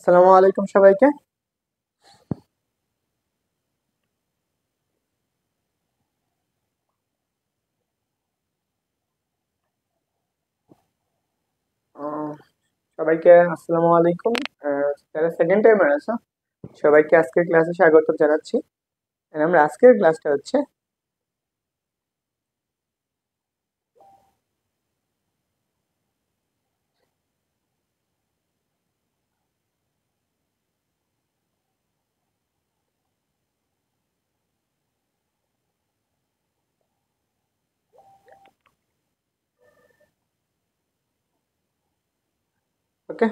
আসসালামু আলাইকুম সবাইকে। আহ, সবাইকে আসসালামু আলাইকুম। যারা সেকেন্ড টাইমার আছো সবাইকে আজকের ক্লাসে স্বাগত জানাচ্ছি। And আমরা আজকের ক্লাসটা হচ্ছে ওকে।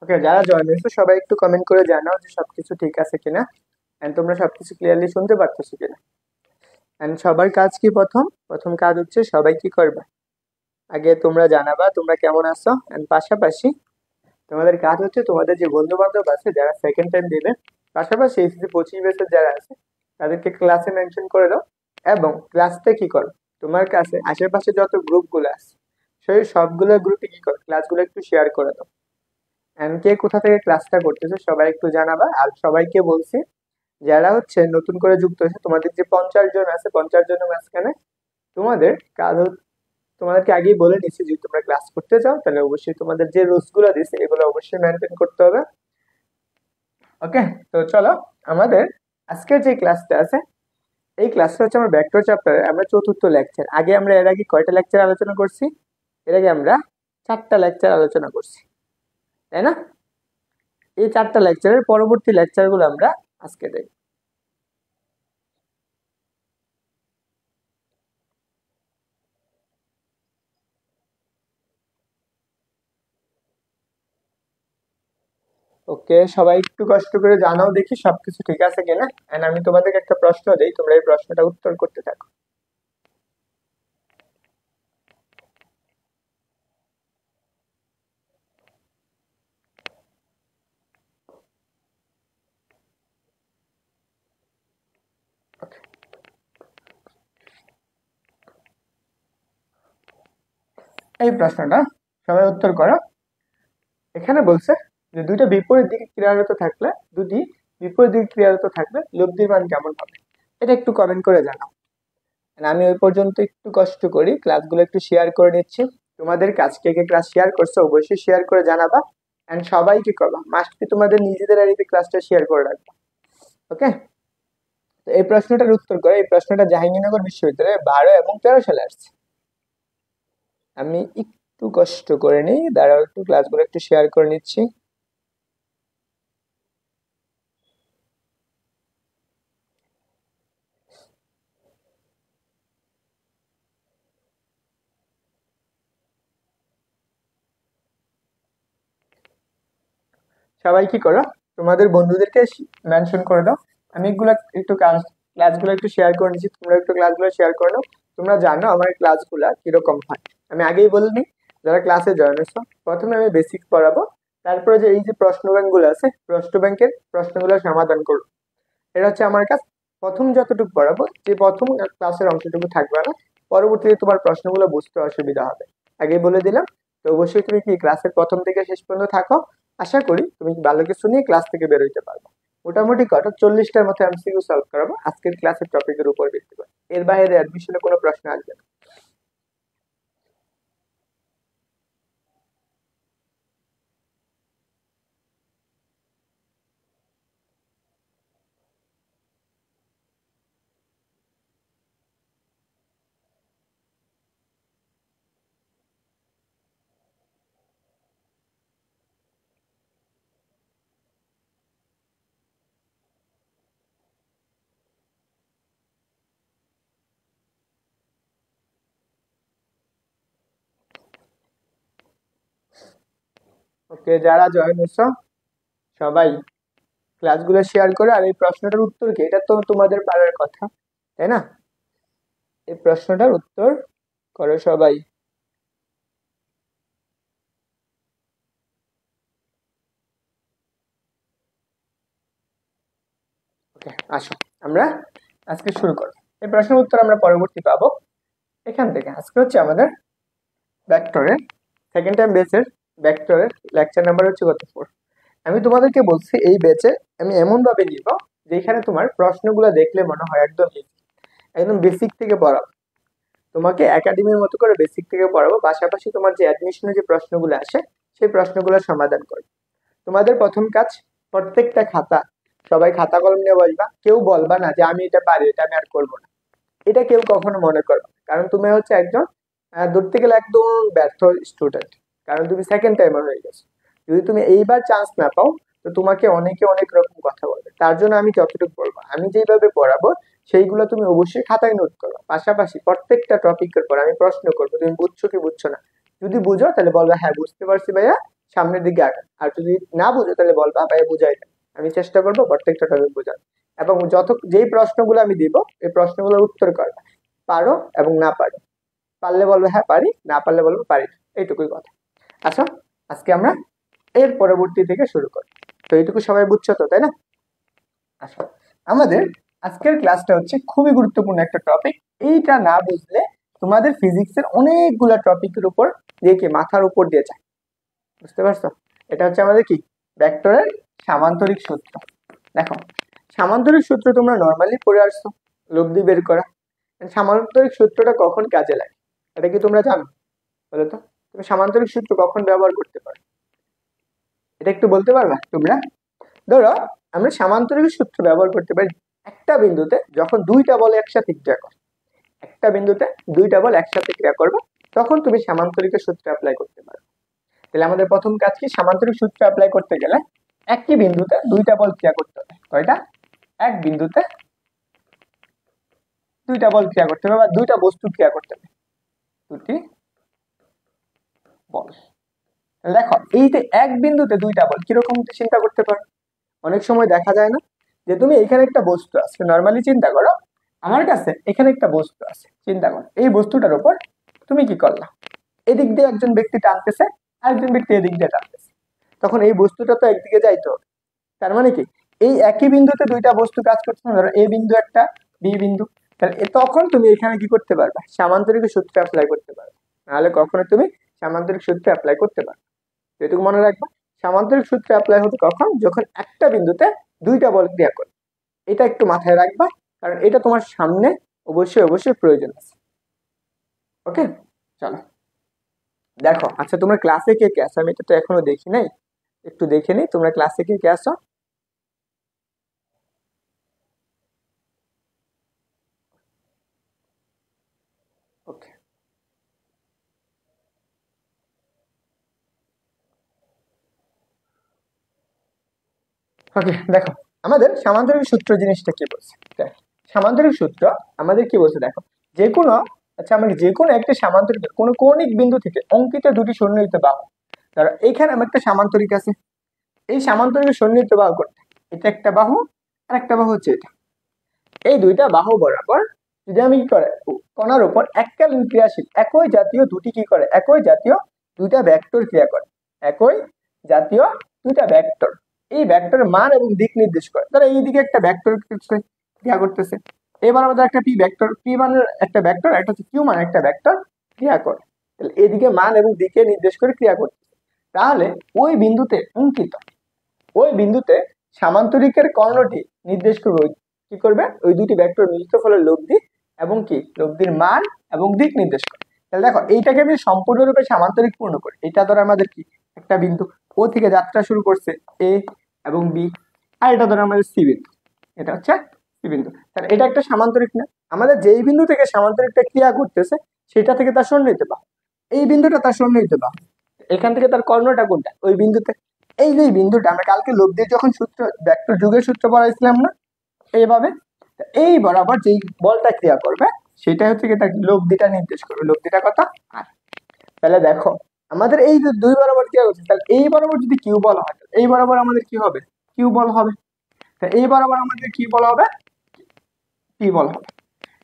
ওকে, যারা জয়েন হয়েছো সবাই একটু কমেন্ট করে জানাও যে সবকিছু ঠিক আছে কিনা, এন্ড তোমরা সবকিছু ক্লিয়ারলি শুনতে পারতেছো কিনা। এন্ড সবার কাজ কি, প্রথম প্রথম কাজ হচ্ছে সবাই কি করবে, আগে তোমরা জানাবা তোমরা কেমন আছো। এন্ড পাশাপাশি তোমাদের কাজ হচ্ছে তোমাদের যে বন্ধু বান্ধব আছে যারা সেকেন্ড টাইম দিবে, পাশাপাশি এসএসসি 25 ব্যাচের যারা আছে তাদেরকে ক্লাসে মেনশন করে দাও। এবং ক্লাসটা কি করো, তোমার কাছে আশেপাশে যত গ্রুপগুলো আছে সেই সবগুলো গ্রুপে কি করো, ক্লাসগুলো একটু শেয়ার করে দাও। এন্ড কে কোথা থেকে ক্লাসটা করতেছে সবাই একটু জানাবা। আর সবাইকে বলছি যারা হচ্ছে নতুন করে যুক্ত হয়েছে, তোমাদের যে 50 জন আছে 50 জনের মাঝখানে তোমাদের কাজ তোমাদেরকে আগেই বলে নিচ্ছি, যদি তোমরা ক্লাস করতে চাও তাহলে অবশ্যই তোমাদের যে রুলস গুলো দিছে এগুলো অবশ্যই মেনটেন করতে হবে। ওকে, তো চলো আমাদের আজকের যে ক্লাসটা আছে এই ক্লাসটা হচ্ছে আমার ভেক্টর চ্যাপ্টারে আমরা চতুর্থ লেকচার। আগে আমরা এর আগে কয়টা লেকচার আলোচনা করছি? এর আগে আমরা 4টা লেকচার আলোচনা করছি, তাই না? এই 4টা লেকচারের পরবর্তী লেকচারগুলো আমরা আজকে দেখব। ওকে, সবাই একটু কষ্ট করে জানাও দেখি সবকিছু ঠিক আছে কিনা। এন্ড আমি তোমাদেরকে একটা প্রশ্ন দেই, তোমরা এই প্রশ্নটা উত্তর করতে থাকো। Okay, এই প্রশ্নটা সবাই উত্তর করো। এখানে বলছে যে দুইটা বিপরীত দিকে ক্রিয়ারত থাকলে, দুটি বিপরীত দিকে ক্রিয়ারত থাকলে লব্ধির মান কেমন হবে, এটা একটু কমেন্ট করে জানাও। And আমি ওই পর্যন্ত একটু কষ্ট করি, ক্লাসগুলো একটু শেয়ার করে নিচ্ছি। তোমাদের কাজ কে কে ক্লাস শেয়ার করছো অবশ্যই শেয়ার করে জানাবা। এন্ড সবাই কি করবা, মাস্ট বি তোমাদের নিজেদের আইডিতে ক্লাসটা শেয়ার করে রাখবা। ওকে, তো এই প্রশ্নটার উত্তর করে, এই প্রশ্নটা জাহাঙ্গীরনগর বিশ্ববিদ্যালয়ে 12 এবং 13 সালে আসছে। আমি একটু কষ্ট করে নিই, দাঁড়াও একটু ক্লাসগুলো একটু শেয়ার করে নিচ্ছি। সবাই কি করো, তোমাদের বন্ধুদেরকে মেনশন করে দাও। আমি এগুলা একটু ক্লাসগুলো একটু শেয়ার করে নিচ্ছি, তোমরা একটু ক্লাসগুলো শেয়ার করে নাও। তোমরা জানো আমার ক্লাসগুলো কিরকম হয়। আমি আগেই বলিনি, যারা ক্লাসে জয়েন হয়েছো প্রথমে আমি বেসিক পড়াবো, তারপরে যে এই যে প্রশ্ন ব্যাংক গুলো আছে প্রশ্ন ব্যাংকের প্রশ্নগুলো সমাধান করবো। এটা হচ্ছে আমার কাজ। প্রথম যতটুকু পড়াবো, যে প্রথম ক্লাসের অংশটুকু থাকবে না, পরবর্তীতে তোমার প্রশ্নগুলো বুঝতে অসুবিধা হবে, আগেই বলে দিলাম। তো অবশ্যই তুমি কি ক্লাসের প্রথম থেকে শেষ পর্যন্ত থাকো, আশা করি তুমি ভালো কিছু নিয়ে ক্লাস থেকে বেরোইতে পারবে। মোটামুটি কত 40টার মতো এমসিকিউ সলভ করাবো আজকের ক্লাসের টপিকের উপর ভিত্তি করে। এর বাইরে অ্যাডমিশনে কোনো প্রশ্ন আসবে না। ওকে, যারা জয়েন হয়েছো সবাই ক্লাসগুলো শেয়ার করে, আর এই প্রশ্নটার উত্তর কি এটা তো তোমাদের পারার কথা, তাই না? এই প্রশ্নটার উত্তর করো সবাই। ওকে, আসো আমরা আজকে শুরু করব। এই প্রশ্নের উত্তর আমরা পরবর্তী পাবো এখান থেকে। আজকে হচ্ছে আমাদের ভেক্টরের সেকেন্ড টাইম বেসের ভেক্টরের লেকচার নাম্বার হচ্ছে কত 4। আমি তোমাদেরকে বলছি এই ব্যাচে আমি এমন ভাবে নিব যেখানে তোমার প্রশ্নগুলো দেখলে মনে হয় একদম easy, একদম বেসিক থেকে পড়াবো তোমাকে, একাডেমির মতো করে বেসিক থেকে পড়াবো। পাশাপাশি তোমার যে অ্যাডমিশনের যে প্রশ্নগুলো আসে সেই প্রশ্নগুলোর সমাধান করবো। তোমাদের প্রথম কাজ, প্রত্যেকটা খাতা, সবাই খাতা কলম নিয়ে বসবা। কেউ বলবা না যে আমি এটা পারি, এটা আমি আর করবো না, এটা কেউ কখনো মনে করবে না। কারণ তুমি হচ্ছে একজন ধরতে গেলে একদম ব্যর্থ স্টুডেন্ট, কারণ তুমি সেকেন্ড টাইমার হয়ে গেছো। যদি তুমি এইবার চান্স না পাও তো তোমাকে অনেকে অনেক রকম কথা বলবে। তার জন্য আমি যতটুকু বলবো, আমি যেভাবে পড়াবো সেইগুলো তুমি অবশ্যই খাতায় নোট করো। পাশাপাশি প্রত্যেকটা টপিকের পর আমি প্রশ্ন করবো, তুমি বুঝছো কি বুঝছো না। যদি বুঝো তাহলে বলবা হ্যাঁ বুঝতে পারছি ভাইয়া, সামনের দিকে আগান। আর যদি না বুঝো তাহলে বলবা ভাইয়া বুঝাই দেন। আমি চেষ্টা করবো প্রত্যেকটা টপিক বোঝার, এবং যেই প্রশ্নগুলো আমি দিব এই প্রশ্নগুলোর উত্তর করবা, পারো এবং না পারো। পারলে বলবে হ্যাঁ পারি, না পারলে বলবো পারি না, এইটুকুই কথা। আচ্ছা, আজকে আমরা এর পরবর্তী থেকে শুরু করি। তো এইটুকু সবাই বুঝছো তো, তাই না? আচ্ছা, আমাদের আজকের ক্লাসটা হচ্ছে খুবই গুরুত্বপূর্ণ একটা টপিক। এইটা না বুঝলে তোমাদের ফিজিক্সের অনেকগুলা টপিকের উপর দিয়ে কি মাথার উপর দিয়ে যায়। বুঝতে পারছো? এটা হচ্ছে আমাদের কি ভেক্টরের সামান্তরিক সূত্র। দেখো, সামান্তরিক সূত্র তোমরা নর্মালি পড়ে আসছো, লব্ধি বের করা। সামান্তরিক সূত্রটা কখন কাজে লাগে এটা কি তোমরা জানো? বলো তো, তুমি সামান্তরিক সূত্র কখন ব্যবহার করতে পারো, এটা একটু বলতে পারবা তোমরা? ধরো আমরা সামান্তরিক সূত্র ব্যবহার করতে পারি একটা বিন্দুতে যখন দুইটা বল একসাথে ক্রিয়া করে। একটা বিন্দুতে দুইটা বল একসাথে ক্রিয়া করবে, তখন তুমি সামান্তরিকের সূত্র অ্যাপ্লাই করতে পারো। তাহলে আমাদের প্রথম কাজ কি, সামান্তরিক সূত্র অ্যাপ্লাই করতে গেলে একই বিন্দুতে দুইটা বল ক্রিয়া করতে হবে। কয়টা? এক বিন্দুতে দুইটা বল ক্রিয়া করতে হবে, বা দুইটা বস্তু ক্রিয়া করতে হবে, দুটি বল। দেখো এই যে এক বিন্দুতে দুইটা বল কিরকম চিন্তা করতে পারো। অনেক সময় দেখা যায় না যে তুমি এখানে একটা বস্তু আছে, নর্মালি চিন্তা করো আমার কাছে এখানে একটা বস্তু আছে, চিন্তা করো এই বস্তুটার উপর তুমি কি করলা, এদিক দিয়ে একজন ব্যক্তি টানতেছে, আরেকজন ব্যক্তি এদিক দিয়ে টানতেছে, তখন এই বস্তুটা তো একদিকে যাইতে হবে। তার মানে কি এই একই বিন্দুতে দুইটা বস্তু কাজ করছে না, ধরো এ বিন্দু একটা, বি বিন্দু, তাহলে তখন তুমি এখানে কি করতে পারবে, সামান্তরিক সূত্র অ্যাপ্লাই করতে পারবে। নাহলে কখনো তুমি সামান্তরিক সূত্র অ্যাপ্লাই করতে পারবে। এটুকু মনে রাখবা, সামান্তরিক সূত্র অ্যাপ্লাই হবে কখন, যখন একটা বিন্দুতে দুইটা বল ক্রিয়া করে। এটা একটু মাথায় রাখবা, কারণ এটা তোমার সামনে অবশ্যই অবশ্যই প্রয়োজন আছে। ওকে, চলো দেখো। আচ্ছা, তোমরা ক্লাসে কে কে আছো? আমি এটা তো এখনো দেখি নাই, একটু দেখে নিই তোমরা ক্লাসে কে কে আছো। ওকে, ওকে, দেখো আমাদের সামান্তরিক সূত্র জিনিসটা কি বলছে। সামান্তরিক সূত্র আমাদের কি বলছে দেখো, যে কোনো, আচ্ছা আমাকে যে কোনো একটা সামান্তরিক কোনো কৌণিক বিন্দু থেকে অঙ্কিত দুটি সন্নিহিত বাহু, ধরো এইখানে আমার একটা সামান্তরিক আছে, এই সামান্তরিক সন্নিহিত বাহু করতে, এটা একটা বাহু আর একটা বাহু হচ্ছে এটা, এই দুইটা বাহু বরাবর যদি আমি কি করে কণার উপর এককালীন ক্রিয়াশীল একই জাতীয় দুটি কি করে, একই জাতীয় দুইটা ভেক্টর ক্রিয়া করে, একই জাতীয় দুইটা ভেক্টর, এই ভেক্টরের মান এবং দিক নির্দেশ করে। ধরো এইদিকে একটা ভেক্টর ক্রিয়া করতেছে, এবার আমাদের একটা পি ভেক্টর, পি মানের একটা ভেক্টর, একটা হচ্ছে কিউ মানের একটা ভেক্টর ক্রিয়া করে, তাহলে এদিকে মান এবং দিকে নির্দেশ করে ক্রিয়া করতেছে। তাহলে ওই বিন্দুতে অঙ্কিত, ওই বিন্দুতে সামান্তরিকের কর্ণটি নির্দেশ করবে কি করবে, ওই দুটি ভেক্টর মিলিত ফলের লব্ধি এবং কি লব্ধির মান এবং দিক নির্দেশ করে। তাহলে দেখো এইটাকে আমি সম্পূর্ণরূপে সামান্তরিক পূর্ণ করি। এটা ধরো আমাদের কি একটা বিন্দু, ও থেকে যাত্রা শুরু করছে এ এবং বি, আর এটা ধরো আমাদের সি বিন্দু, এটা হচ্ছে সি বিন্দু। তাহলে এটা একটা সামান্তরিক না, আমাদের যেই বিন্দু থেকে সামান্তরিকটা ক্রিয়া করতেছে সেটা থেকে তার সন্নিহিত বাহু, এই বিন্দুটা তার সন্নিহিত বাহু, এখান থেকে তার কর্ণটা কোনটা, ওই বিন্দুতে। এই যে বিন্দুটা আমরা কালকে লব্ধির যখন সূত্র ভেক্টর যুগের সূত্র পড়াইছিলাম না, এইভাবে এই বরাবর যেই বলটা ক্রিয়া করবে সেটা হচ্ছে কি তার লব্ধিটা নির্দেশ করবে, লব্ধিটা কত আর। তাহলে দেখো আমাদের এই যে দুই বরাবর ক্রিয়া করছে, তাহলে এই বরাবর যদি কিউ বল হয় এই বরাবর আমাদের কি হবে, কিউ বল হবে। তা এই বরাবর আমাদের কি বল হবে, পি বল হবে।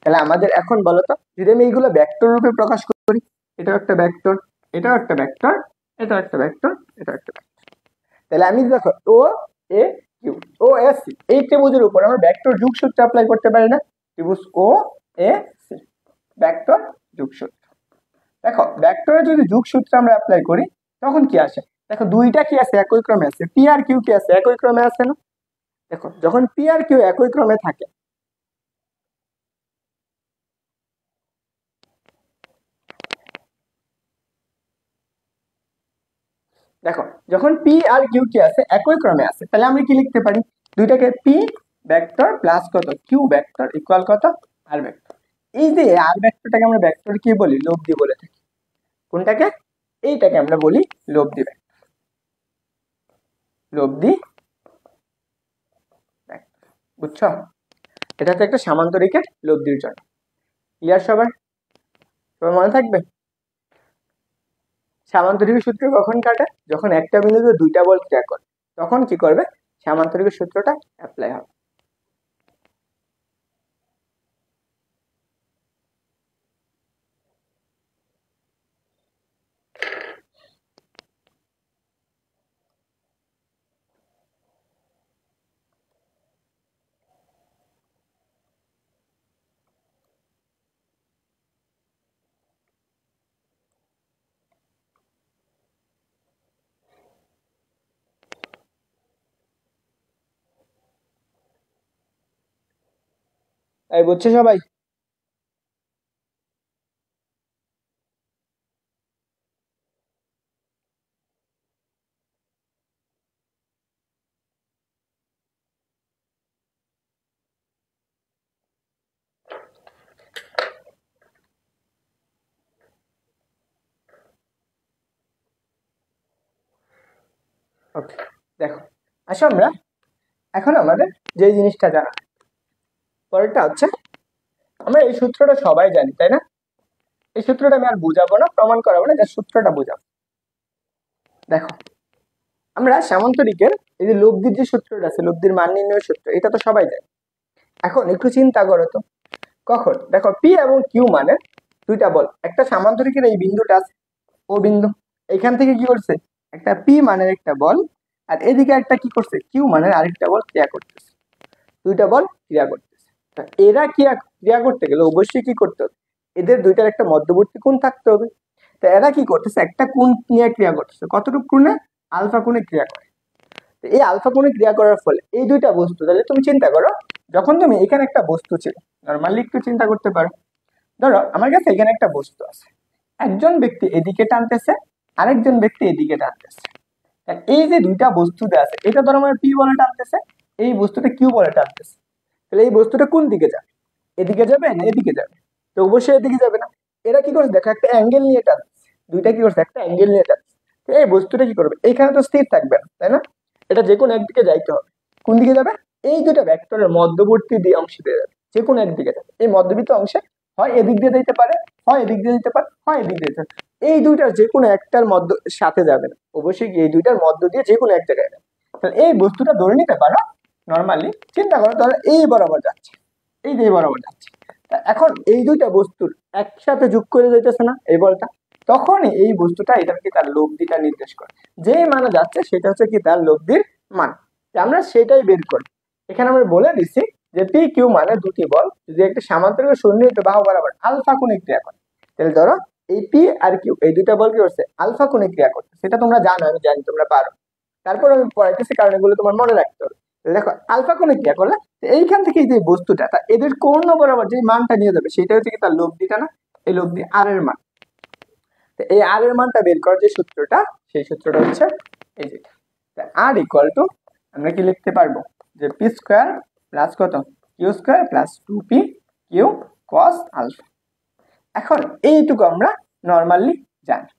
তাহলে আমাদের এখন বলো তো, যদি আমি এইগুলো ভেক্টর রূপে প্রকাশ করি, এটাও একটা ভেক্টর, এটাও একটা ভেক্টর, এটাও একটা ভেক্টর, এটাও একটা ভেক্টর, তাহলে আমি দেখো ও এ কিউ ও এ সি, এই ত্রিভুজের উপর আমরা ভেক্টর যোগসূত্র অ্যাপ্লাই করতে পারি না? ত্রিভুজ ও এ সি, ভেক্টর যোগসূত্র। দেখো ভেক্টরে যদি যোগসূত্র আমরা অ্যাপ্লাই করি তখন কি আসে? দেখো দুইটা কি আছে? একই ক্রমে আছে। পি আর কিউ কি আছে? একই ক্রমে আছে না? দেখো যখন পি আর কিউ একই ক্রমে থাকে, দেখো যখন পি আর কিউ কি আছে? একই ক্রমে আছে, তাহলে আমরা কি লিখতে পারি? দুইটাকে পি ভেক্টর প্লাস কত কিউ ভেক্টর ইকুয়াল কত আর ভেক্টর। এই যে আর ভেক্টরটাকে আমরা ভেক্টর কি বলি? লব্ধি বলে থাকি। কোনটাকে? এইটাকে আমরা বলি লব্ধি ভেক্টর, লব্ধি ভেক্টর। বুঝছো? এটা হচ্ছে একটা সামান্তরিকের লব্ধির জন্য। ক্লিয়ার সবার? সবার মনে থাকবে? সামান্তরিকের সূত্র কখন কাটে? যখন একটা বিন্দুতে দুইটা বল ক্রিয়া করে, তখন কি করবে? সামান্তরিকের সূত্রটা অ্যাপ্লাই হবে। এই বুঝছো সবাই? ওকে, দেখো আসো আমরা এখন আমাদের যে জিনিসটা জানা, পরেরটা হচ্ছে আমরা এই সূত্রটা সবাই জানি, তাই না? এই সূত্রটা আমি আর বুঝাবো না, প্রমাণ করাবো না, জাস্ট সূত্রটা বুঝাবো। দেখো আমরা সামান্তরিকের এই যে লব্ধির যে সূত্রটা আছে, লব্ধির মান নির্ণয়ের সূত্র, এটা তো সবাই জানে। এখন একটু চিন্তা করো তো, কখন দেখো পি এবং কিউ মানে দুইটা বল, একটা সামান্তরিকের এই বিন্দুটা আছে, ও বিন্দু, এখান থেকে কি করছে? একটা পি মানের একটা বল, আর এদিকে একটা কি করছে? কিউ মানের আরেকটা বল ক্রিয়া করতেছে। দুইটা বল ক্রিয়া করতেছে। এরা ক্রিয়া করতে গেলে অবশ্যই কি করতে হবে? এদের দুইটার একটা মধ্যবর্তী কোণ থাকতে হবে। তা এরা কি করতেছে? একটা কোণ নিয়ে ক্রিয়া করতেছে। কতটুকু কোণে? আলফা কোণে ক্রিয়া করে। এই আলফা কোণে ক্রিয়া করার ফলে এই দুইটা বস্তু, তাহলে তুমি চিন্তা করো, যখন তুমি এখানে একটা বস্তু ছিল, নর্মালি একটু চিন্তা করতে পারো, ধরো আমার কাছে এখানে একটা বস্তু আছে, একজন ব্যক্তি এদিকে টানতেছে, আরেকজন ব্যক্তি এদিকে টানতেছে। এই যে দুইটা বস্তু আছে, এটা ধরো আমার পি বলে টানতেছে, এই বস্তুটা কিউ বলে টানতেছে, তাহলে এই বস্তুটা কোন দিকে যাবে? এদিকে যাবে না এদিকে যাবে? তো অবশ্যই এদিকে যাবে না। এরা কি করছে? দেখো একটা অ্যাঙ্গেল নিয়ে টানছে, দুইটা কি করছে? একটা অ্যাঙ্গেল নিয়ে টানছে। তো এই বস্তুটা কি করবে? এইখানে তো স্থির থাকবে না, তাই না? এটা যে কোনো একদিকে যাইতে হবে। কোন দিকে যাবে? এই দুটা ভেক্টরের মধ্যবর্তী দিয়ে অংশ দিয়ে যাবে, যে কোনো একদিকে যাবে। এই মধ্যবর্তী অংশে হয় এদিক দিয়ে যেতে পারে, হয় এদিক দিয়ে যেতে পারে, হয় এদিক দিয়ে যেতে পারে। এই দুইটার যে কোনো একটার মধ্য সাথে যাবে না, অবশ্যই এই দুইটার মধ্য দিয়ে যে কোনো এক জায়গায় যাবে। তাহলে এই বস্তুটা ধরে নিতে পারো, নর্মালি চিন্তা করো, ধরো এই বরাবর যাচ্ছে, এই যে বরাবর যাচ্ছে। এখন এই দুইটা বস্তুর একসাথে যোগ করে যাইতেছে না এই বলটা, তখনই এই বস্তুটা এটার কি তার লব্ধিটা নির্দেশ করে। যে মানে যাচ্ছে সেটা হচ্ছে কি তার লব্ধির মান। আমরা সেটাই বের করি। এখানে আমরা বলে দিচ্ছি যে পি কিউ মানে দুটি বল যদি একটা সামান্তরিক সন্নিহিত বাহু বরাবর আলফা কোণে ক্রিয়া করে, তাহলে ধরো এই পি আর কিউ এই দুইটা বল কি করছে? আলফা কোণে ক্রিয়া করছে। সেটা তোমরা জানো, আমি জানি তোমরা পারো, তারপর আমি পড়াইতেছি কারণ এগুলো তোমার মনে রাখতে হবে। দেখো আলফা কোণে ক্রিয়া করলে এইখান থেকে যে বস্তুটা, তা এদের কোণ বরাবর যে মানটা নিয়ে যাবে সেটা হচ্ছে কি তার লব্ধিটা না? এই লব্ধি আর এর মান। তো এই আর এর মানটা বের করার যে সূত্রটা, সেই সূত্রটা হচ্ছে এই যেটা। আর ইকুয়াল টু আমরা কি লিখতে পারবো? যে পি স্কোয়ার প্লাস কত q square plus 2p q cos alpha. এখন এইটুকু আমরা নর্মালি জানি।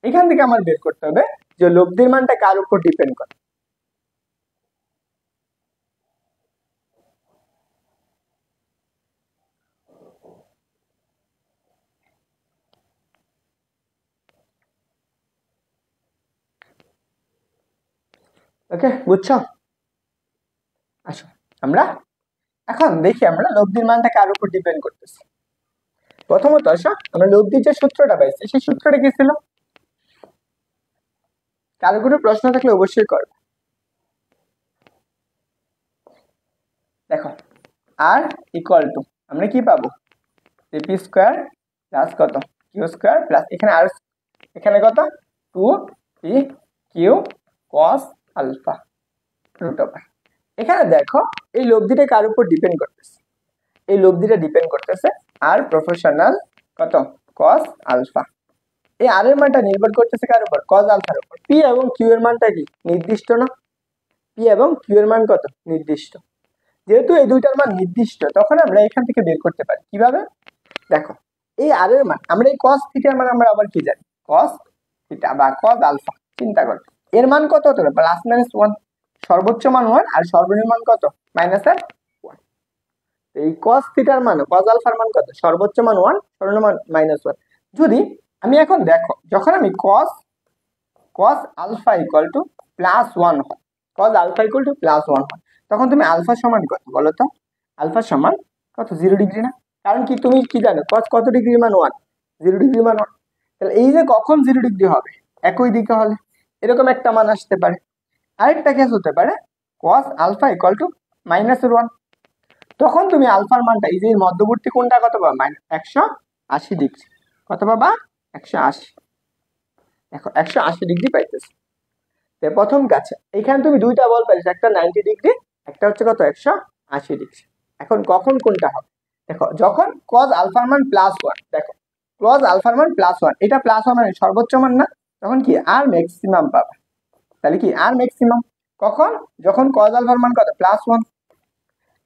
এখান থেকে আমার বের করতে হবে যে লব্ধির মানটা কার উপর ডিপেন্ড করে। ওকে, বুঝছো? আসো আমরা এখন দেখি আমরা লব্ধির মানটা কার উপর ডিপেন্ড করতেছে। প্রথমত আসো আমরা লব্ধির যে সূত্রটা পাইছি সেই সূত্রটা কি ছিল? কারো কোনো প্রশ্ন থাকলে অবশ্যই করবে। দেখো আর ইকুয়াল টু আমরা কি পাবো, পি স্কোয়ার প্লাস কত কিউ স্কোয়ার প্লাস এখানে আর এখানে কত 2p q cos alpha root over. এখানে দেখো এই লব্ধিটা কার উপর ডিপেন্ড করতেছে, এই লব্ধিটা ডিপেন্ড করতেছে আর প্রফেশনাল কত কস আলফা। এই আর এর মানটা নির্ভর করতেছে কার উপর, কস আলফার উপর। পি এবং কিউ এর মানটা কি নির্দিষ্ট না, পি এবং কিউ এর মান কত নির্দিষ্ট। যেহেতু এই দুইটার মান নির্দিষ্ট তখন আমরা এখান থেকে বের করতে পারি কিভাবে, দেখো এই আর এর মান আমরা এই কস থিটার মান আমরা আবার কি জানি, কস থিটা বা কস আলফা। চিন্তা করো এর মান কত হতে হবে, প্লাস মাইনাস 1, সর্বোচ্চ মান 1 আর সর্বনিম্ন মান কত মাইনাস 1। এই কস থিটার মান কস আলফার মান কত, সর্বোচ্চ মান 1 সর্বনিম্ন মান মাইনাস 1। যদি আমি এখন দেখো যখন আমি cos alpha equal to plus 1 হয়, cos alpha equal to plus 1 হয়, তখন তুমি আলফা সমান কত বলো তো, আলফা সমান কত 0 ডিগ্রি না। কারণ কি তুমি কি জানো কস কত ডিগ্রি মান 1, 0 ডিগ্রি মান 1। তাহলে এই যে কখন 0 ডিগ্রি হবে, একই দিকে হলে এরকম একটা মান আসতে পারে। আরেকটা কেস হতে পারে cos alpha equal to minus 1, তখন তুমি আলফার মানটা এই যে মধ্যবর্তী কোণটা কত পাবা 180 ডিগ্রি, কত পাবা 180। দেখো 180 ডিগ্রি পাইতেছে। প্রথম কাছে এখানে তুমি দুইটা বল পাইছো, একটা 90 ডিগ্রি একটা হচ্ছে কত 180 ডিগ্রি। এখন কখন কোনটা হবে, দেখো যখন কজ আলফার মান প্লাস 1, দেখো কজ আলফার মান প্লাস 1, এটা প্লাস 1 মানে সর্বোচ্চ মান না, তখন কি আর ম্যাক্সিমাম পাবা। তাহলে কি আর ম্যাক্সিমাম কখন, যখন কজ আলফার মান কত প্লাস 1।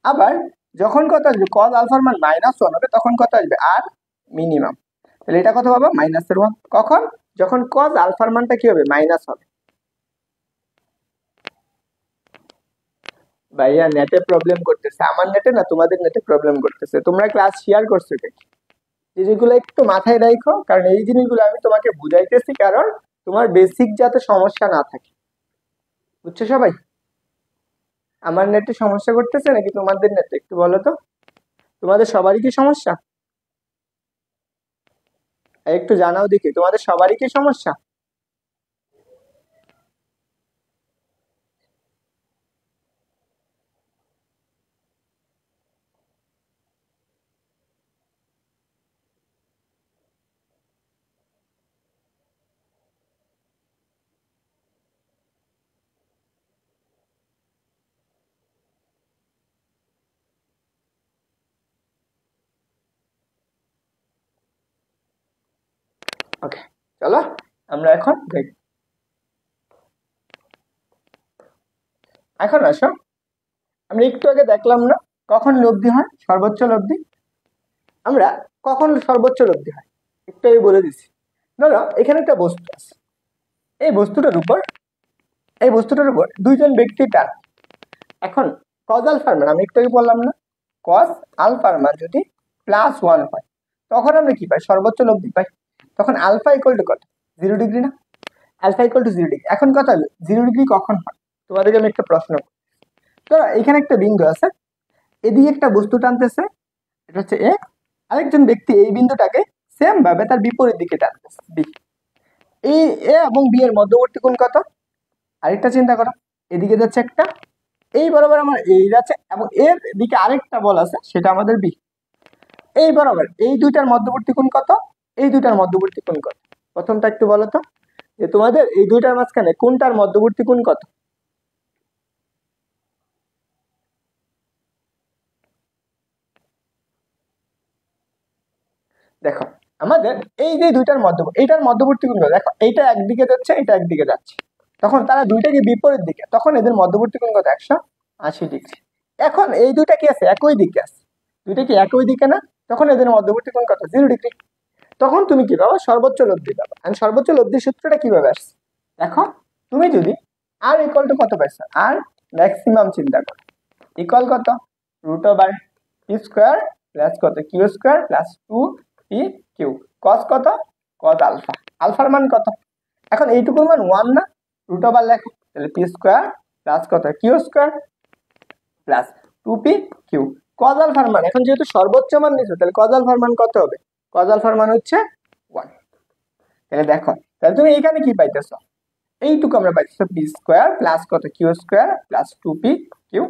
আবার যখন কত আসবে কজ আলফার মান মাইনাস 1 হবে তখন কত আসবে আর মিনিমাম। তাহলে এটা কত পাবো মাইনাসের 1, কখন যখন কজ আলফার মানটা কি হবে মাইনাস হবে। ভাইয়া নেটে প্রবলেম করতেছে, আমার নেটে না তোমাদের নেটে প্রবলেম করতেছে। তোমরা ক্লাস শেয়ার করছো কি, জিনিসগুলো একটু মাথায় রাখো, কারণ এই জিনিসগুলো আমি তোমাকে বুঝাইতেছি কারণ তোমার বেসিক যাতে সমস্যা না থাকে, বুঝছো সবাই। আমার নেটে সমস্যা করতেছে নাকি তোমাদের নেটে একটু বলো তো, তোমাদের সবারই কি সমস্যা, একটু জানাও দেখি তোমাদের সবারই কি সমস্যা। ওকে চলো আমরা এখন দেখি, এখন আসো আমরা একটু আগে দেখলাম না কখন লব্ধি হয়, সর্বোচ্চ লব্ধি। আমরা কখন সর্বোচ্চ লব্ধি হয় একটু আগে বলে দিচ্ছি। ধরো এখানে একটা বস্তু আছে, এই বস্তুটার উপর দুইজন ব্যক্তি টান। এখন কজ আলফার মান আমি একটু আগে বললাম না, কজ আলফার মান যদি প্লাস 1 হয় তখন আমরা কি পাই, সর্বোচ্চ লব্ধি পাই। তখন আলফা ইকুয়াল টু কত 0 ডিগ্রি না, আলফা ইকুয়াল টু 0 ডিগ্রি। এখন কথা হলো 0 ডিগ্রি কখন হয়, তোমাদেরকে আমি একটা প্রশ্ন করি। তো এখানে একটা বিন্দু আছে, এদিকে একটা বস্তু টানতেছে, এটা হচ্ছে এ, আরেকজন ব্যক্তি এই বিন্দুটাকে সেম ভাবে তার বিপরীত দিকে টানতেছে বি। এই এ এবং বি এর মধ্যবর্তী কোণ কত, আরেকটা চিন্তা করো, এদিকে যাচ্ছে একটা, এই বরাবর আমার এই যাচ্ছে এবং এর দিকে আরেকটা বল আছে সেটা আমাদের বি। এই বরাবর এই দুইটার মধ্যবর্তী কোণ কত, এই দুইটার মধ্যবর্তী কোণ কত, প্রথমটা একটু বলো তো যে তোমাদের এই দুইটার মাঝখানে কোনটার মধ্যবর্তী কোণ কত। দেখো আমাদের এই যে দুইটার মধ্যবর্তী, এইটার মধ্যবর্তী কোণ কত, দেখো এইটা একদিকে যাচ্ছে এটা একদিকে যাচ্ছে, তখন তারা দুইটাকে বিপরীত দিকে, তখন এদের মধ্যবর্তী কোণ কত 180 ডিগ্রি। এখন এই দুইটা কি আছে একই দিকে আছে, দুইটা কি একই দিকে না, তখন এদের মধ্যবর্তী কোণ কত 0 ডিগ্রি। তখন তুমি কি পাবা সর্বোচ্চ লব্ধি পাবা। আমি সর্বোচ্চ লব্ধির সূত্রটা কিভাবে আসছে, দেখো তুমি যদি আর ইকুয়াল টু কত পাইছো, আর ম্যাক্সিমাম চিন্তা করো, ইকুয়াল কত root over p square plus কত q square plus 2p q cos কত কস আলফা, আলফার মান কত, এখন এইটুকুর মান 1 না, রুট ওভার লেখো, তাহলে পি স্কোয়ার প্লাস কত q square plus 2p q cos আলফার মান, এখন যেহেতু সর্বোচ্চ মান নিছো তাহলে কস আলফার মান কত হবে, কস আলফার মান হচ্ছে 1। তাহলে দেখো তাহলে তুমি এখানে কি পাইতেছো, এইটুকু আমরা পাইতেছো পি স্কোয়ার প্লাস কত q square plus 2p q.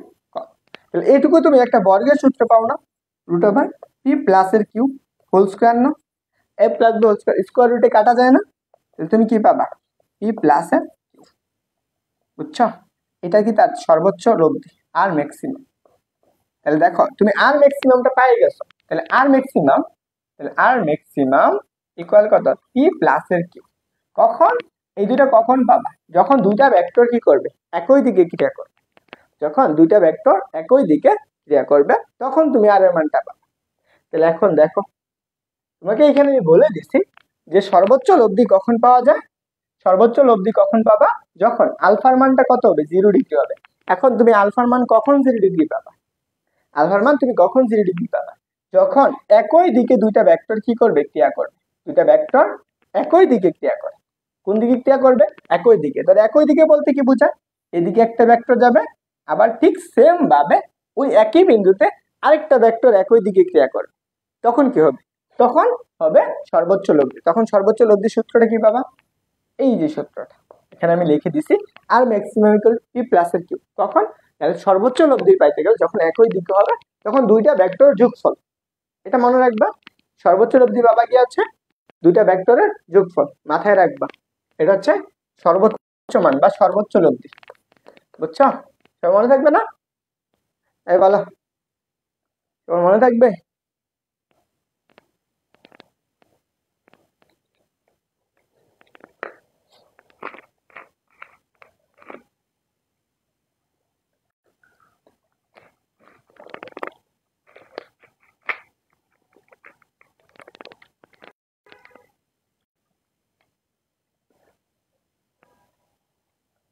তাহলে এইটুকু তুমি একটা বর্গের সূত্র পাও না, রুট ওভার পি প্লাসের কিউব হোল স্কোয়ার না, A plus B whole square, square রুটে কাটা যায় না, তাহলে তুমি কি পাবা পি প্লাসের কিউব। বুঝছো? এটা কি তার সর্বোচ্চ লব্ধি আর ম্যাক্সিমাম। তাহলে দেখো তুমি আর ম্যাক্সিমামটা পেয়ে গেছো, তাহলে আর ম্যাক্সিমাম ইকুয়াল কত পি প্লাসের কিউব। কখন এই দুইটা কখন পাবা? যখন দুইটা ভেক্টর কি করবে একই দিকে ক্রিয়া করবে, যখন দুইটা ভেক্টর একই দিকে ক্রিয়া করবে তখন তুমি আর এর মানটা পাবা। তাহলে এখন দেখো তোমাকে এখানে আমি বলে দিচ্ছি যে সর্বোচ্চ লব্ধি কখন পাওয়া যায়, সর্বোচ্চ লব্ধি কখন পাবা যখন আলফার মানটা কত হবে 0 ডিগ্রি হবে। এখন তুমি আলফার মান কখন 0 ডিগ্রি পাবা? আলফার মান তুমি কখন 0 ডিগ্রি পাবা? যখন একই দিকে দুইটা ভেক্টর কি করবে ক্রিয়া করবে, দুইটা ভেক্টর একই দিকে ক্রিয়া করে। কোন দিকে ক্রিয়া করবে? একই দিকে। তাহলে একই দিকে বলতে কি বোঝায়? এদিকে একটা ভেক্টর যাবে, আবার ঠিক সেম ভাবে ওই একই বিন্দুতে আরেকটা ভেক্টর একই দিকে ক্রিয়া করবে। তখন কি হবে? তখন হবে সর্বোচ্চ লব্ধি। তখন সর্বোচ্চ লব্ধি সূত্রটা কি পাবা? এই যে সূত্রটা এখানে আমি লিখে দিছি, আর ম্যাক্সিমাম ইকুয়াল পি প্লাসের কিউব। কখন? তাহলে সর্বোচ্চ লব্ধি পাইতে গেলে যখন একই দিকে হবে তখন দুইটা ভেক্টর যোগফল। এটা মনে রাখবা, সর্বোচ্চ লব্ধি পাবা কি আছে? দুইটা ভেক্টরের যোগফল। মাথায় রাখবা, এটা হচ্ছে সর্বোচ্চ মান বা সর্বোচ্চ লব্ধি। বুঝছো? সব মনে থাকবে না? এই বলো, তোমার মনে থাকবে?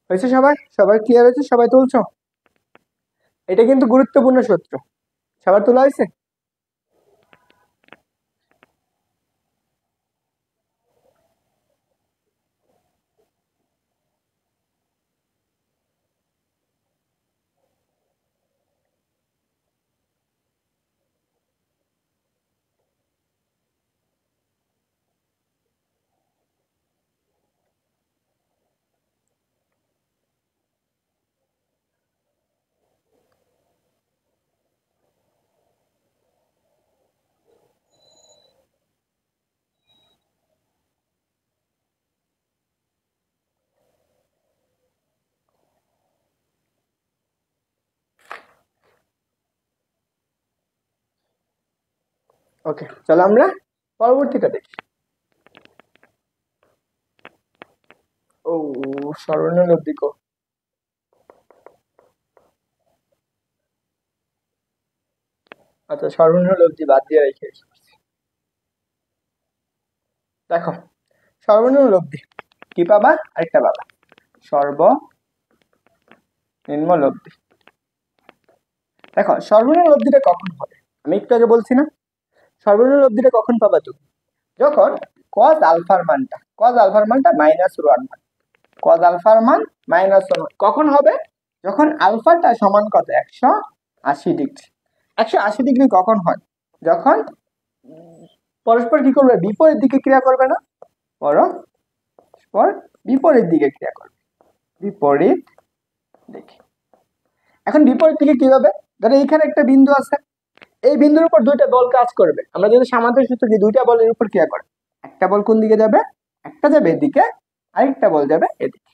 হয়েছে? সবাই সবার ক্লিয়ার হয়েছে? সবাই তুলছো? এটা কিন্তু গুরুত্বপূর্ণ সূত্র। সবার তোলা হয়েছে? ওকে, চলো আমরা পরবর্তীটা দেখি। ও সর্বনিম্ন লব্ধি কো, আচ্ছা সর্বনিম্ন লব্ধি বাদ দিয়ে রেখে দেখো সর্বনিম্ন লব্ধি কি পাবা? আরেকটা পাবা সর্বনিম্ন লব্ধি। দেখো সর্বনিম্ন লব্ধিটা কখন হবে আমি একটু আগে বলছি না, সর্বনিম্ন লব্ধিটা কখন পাবা তুমি? যখন cos আলফার মানটা -1 হয়। cos আলফার মান -1 কখন হবে? যখন আলফাটা সমান কত 180 ডিগ্রি। 180 ডিগ্রি কখন হয়? যখন পরস্পর কি করবে বিপরীত দিকে ক্রিয়া করবে না, পরস্পর বিপরীত দিকে ক্রিয়া করবে, বিপরীত দিকে। এখন বিপরীত দিকে কিভাবে? ধরো এইখানে একটা বিন্দু আছে, এই বিন্দুর উপর দুইটা বল কাজ করবে। আমরা যদি সামান্তরিক সূত্র কি দুইটা বলের উপর ক্রিয়া করে, একটা বল কোন দিকে যাবে? একটা যাবে এদিকে, আরেকটা বল যাবে এদিকে।